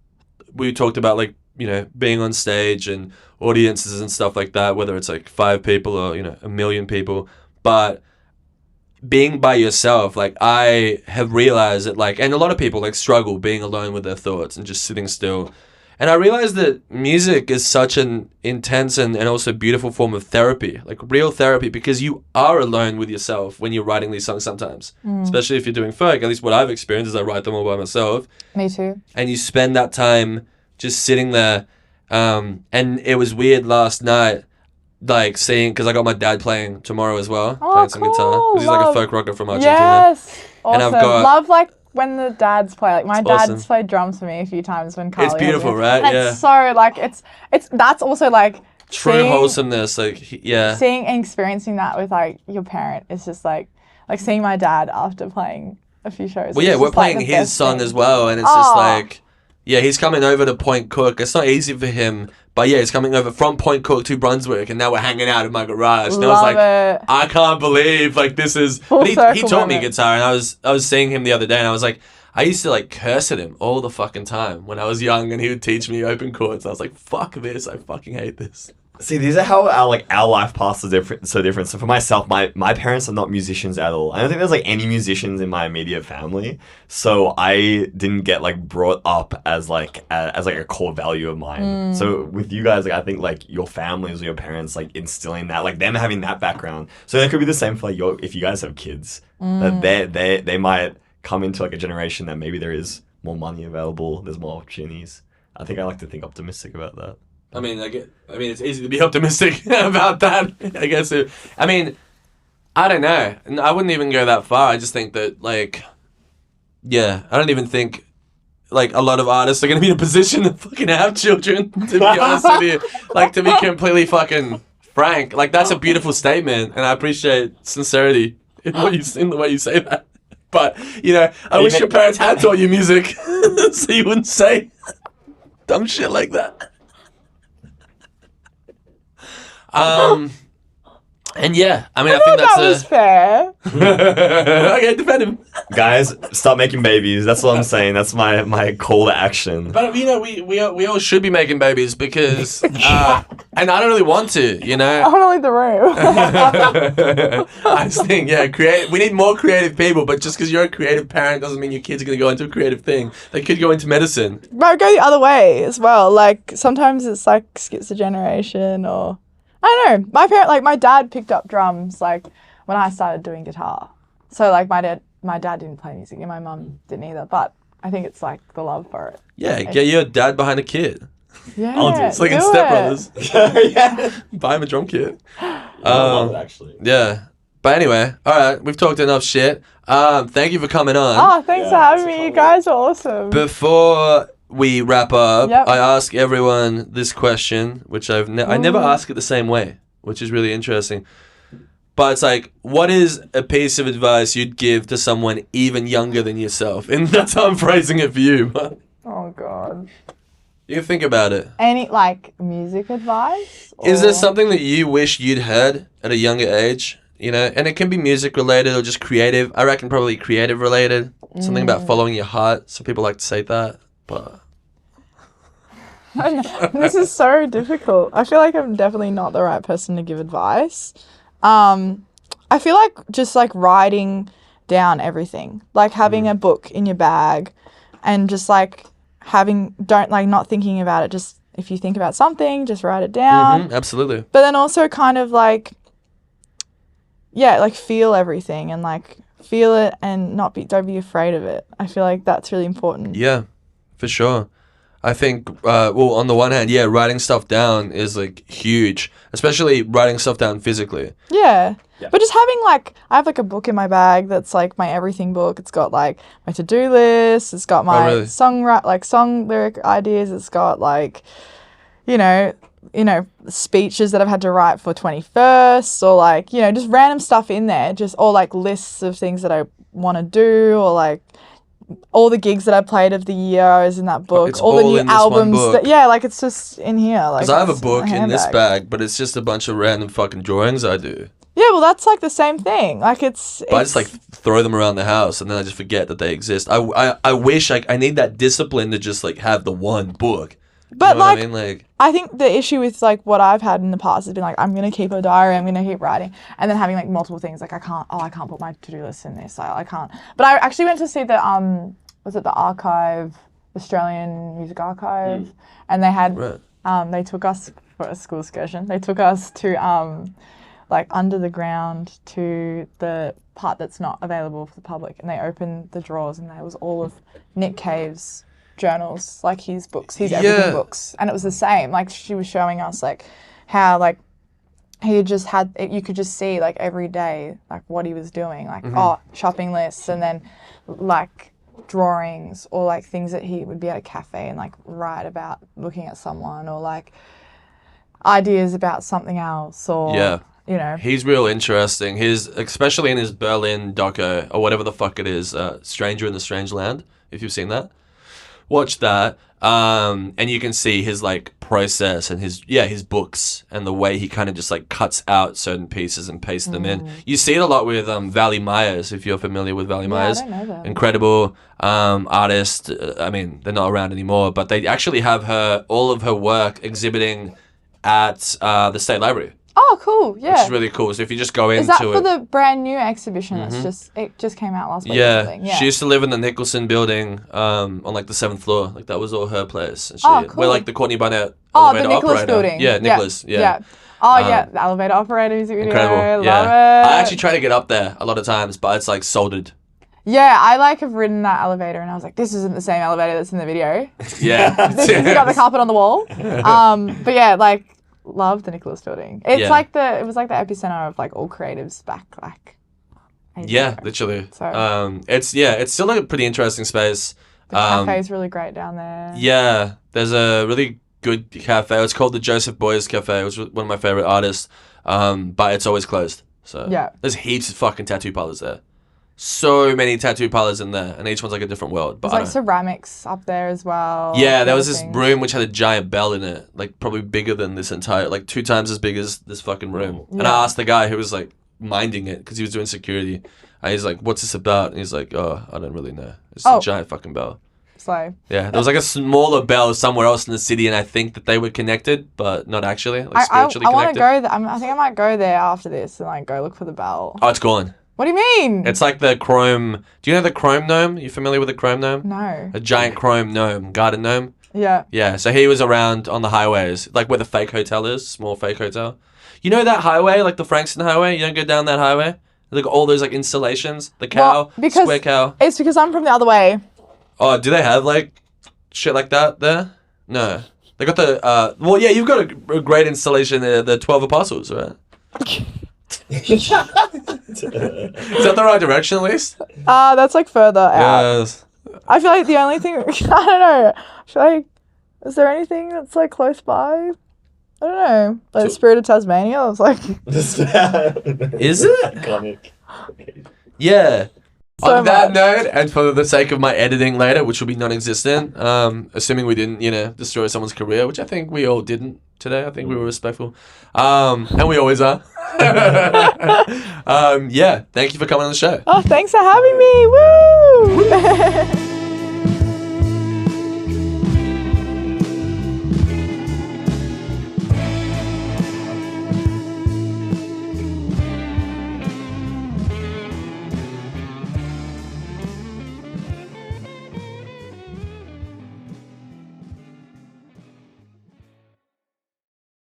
we talked about like, you know, being on stage and audiences and stuff like that, whether it's like 5 people or, you know, 1 million people. But being by yourself, like I have realized that like, and a lot of people like struggle being alone with their thoughts and just sitting still. And I realized that music is such an intense and also beautiful form of therapy, like real therapy, because you are alone with yourself when you're writing these songs sometimes, especially if you're doing folk. At least what I've experienced is I write them all by myself. Me too. And you spend that time just sitting there. And it was weird last night, like seeing, because I got my dad playing tomorrow as well, playing some guitar. Because he's like a folk rocker from Argentina. Yes, awesome. And I've got, love like when the dads play. Like my dad's awesome. Played drums for me a few times when Carly. It's beautiful, right? And it's so like it's that's also like true wholesomeness. Like seeing and experiencing that with like your parent is just like seeing my dad after playing a few shows. Well, yeah, we're playing like his song as well, and it's just like, yeah, he's coming over to Point Cook. It's not easy for him, but yeah, he's coming over from Point Cook to Brunswick, and now we're hanging out in my garage. And I was like, I can't believe like this is. But he taught me guitar, and I was seeing him the other day, and I was like, I used to like curse at him all the fucking time when I was young, and he would teach me open chords. I was like, fuck this, I fucking hate this. See, these are how our life paths are so different. So for myself, my parents are not musicians at all. I don't think there's like any musicians in my immediate family. So I didn't get like brought up as like a core value of mine. So with you guys, like I think like your families or your parents like instilling that, like them having that background. So that could be the same for like if you guys have kids, that they might come into like a generation that maybe there is more money available, there's more opportunities. I think I like to think optimistic about that. I mean, it's easy to be optimistic about that. I guess. I mean, I don't know. I wouldn't even go that far. I just think that, like, yeah, I don't even think, like, a lot of artists are going to be in a position to fucking have children, to be honest with you. Like, to be completely fucking frank. Like, that's a beautiful statement, and I appreciate sincerity in the way you say that. But, you know, I wish your parents had taught you music, so you wouldn't say dumb shit like that. And yeah, I mean, I think that was fair. Okay, defend him. Guys, stop making babies. That's what I'm saying. That's my call to action. But you know, we all should be making babies because, and I don't really want to, you know. I want to leave the room. I just think, we need more creative people. But just because you're a creative parent doesn't mean your kids are going to go into a creative thing. They could go into medicine. But go the other way as well. Like sometimes it's like skips a generation or. I don't know. My dad picked up drums like when I started doing guitar. So like my dad didn't play music and my mum didn't either. But I think it's like the love for it. Yeah, get your dad behind a kit. Yeah, I'll do it. It's like in Step Brothers. Yeah, buy him a drum kit. I love it actually. Yeah, but anyway, all right, we've talked enough shit. Thank you for coming on. Oh, thanks for having me. You guys are awesome. Before we wrap up, yep. I ask everyone this question, which I never ask it the same way, which is really interesting. But it's like, what is a piece of advice you'd give to someone even younger than yourself? And that's how I'm phrasing it for you. Oh, God. You think about it. Any, like, music advice? Is there something that you wish you'd heard at a younger age? and it can be music related or just creative. I reckon probably creative related. Something about following your heart. Some people like to say that, but this is so difficult. I feel like I'm definitely not the right person to give advice. I feel like just like writing down everything, like having a book in your bag and just like not thinking about it. Just if you think about something, just write it down. Absolutely. But then also kind of like, like feel everything and like feel it and don't be afraid of it. I feel like that's really important. Yeah, for sure. I think, on the one hand, writing stuff down is like huge, especially writing stuff down physically. Yeah. But just having like, I have like a book in my bag that's like my everything book. It's got like my to-do list. It's got my song lyric ideas. It's got like, speeches that I've had to write for 21st or like, just random stuff in there, or like lists of things that I want to do or like all the gigs that I played of the year is in that book. It's all the all new in this albums. one book. Like it's just in here. Like, because I have a book in this bag, but it's just a bunch of random fucking drawings I do. Yeah, well, that's like the same thing. Like it's I just like throw them around the house and then I just forget that they exist. I wish I need that discipline to just like have the one book. But what I mean? Like, I think the issue with like what I've had in the past has been like, I'm gonna keep a diary, I'm gonna keep writing, and then having like multiple things. Like I can't put my to-do list in this. I can't. But I actually went to see the was it the Archive, Australian Music Archive, and they had they took us for a school excursion. They took us to like under the ground to the part that's not available for the public, and they opened the drawers, and there was all of Nick Cave's journals, like his books, his everything books, and it was the same. Like she was showing us like how like he just had, you could just see like every day like what he was doing, like shopping lists, and then like drawings or like things that he would be at a cafe and like write about looking at someone, or like ideas about something else, or he's real interesting. Especially in his Berlin doco or whatever the fuck it is, Stranger in the Strange Land, if you've seen that. Watch that, and you can see his like process and his books and the way he kind of just like cuts out certain pieces and pastes them in. You see it a lot with Valley Myers, if you're familiar with Valley Myers. I don't know that. Incredible artist. I mean, they're not around anymore, but they actually have all of her work exhibiting at the State Library. Oh, cool! Yeah, which is really cool. So if you just go into is that for the brand new exhibition? It just came out last week. Yeah, she used to live in the Nicholson building on like the 7th floor. Like that was all her place. And cool. Where like the Courtney Barnett the Nicholas building. Yeah, Nicholas. Yeah. The elevator operator music video. Incredible. Love it. I actually try to get up there a lot of times, but it's like soldered. Yeah, I like have ridden that elevator and I was like, this isn't the same elevator that's in the video. Yeah. This has got the carpet on the wall. But yeah, like. Love the Nicholas building. It's like it was like the epicenter of like all creatives back like. Literally. So, it's still like a pretty interesting space. The cafe's really great down there. Yeah, there's a really good cafe. It's called the Joseph Boys Cafe, which was one of my favorite artists. But it's always closed. So there's heaps of fucking tattoo parlors there. So many tattoo parlors in there, and each one's like a different world. But there's like ceramics up there as well. Yeah, there was this room which had a giant bell in it, like probably bigger than this entire, like 2 times as big as this fucking room. And I asked the guy who was like minding it, because he was doing security, and he's like, "What's this about?" And he's like, "Oh, I don't really know. It's a giant fucking bell." So yeah, there was like a smaller bell somewhere else in the city, and I think that they were connected, but not actually, like spiritually I connected. want to go there. I think I might go there after this and like go look for the bell. Oh, it's gone. What do you mean? It's like the chrome. Do you know the chrome gnome? You familiar with the chrome gnome? No. A giant chrome gnome, garden gnome. Yeah. Yeah. So he was around on the highways, like where the fake hotel is, small fake hotel. You know that highway, like the Frankston Highway? You don't go down that highway? Like all those like installations, the cow, square cow. It's because I'm from the other way. Oh, do they have like shit like that there? No. They got the you've got a great installation there, the 12 Apostles, right? Is that the right direction at least? That's like further out. Yes. I feel like the only thing I don't know. I feel like is there anything that's like close by? I don't know. Like Spirit of Tasmania. I was like, is it? Iconic. Yeah. So On that note, and for the sake of my editing later, which will be non-existent, assuming we didn't, destroy someone's career, which I think we all didn't today. I think we were respectful, and we always are. Yeah, thank you for coming on the show. Oh, thanks for having me. Woo!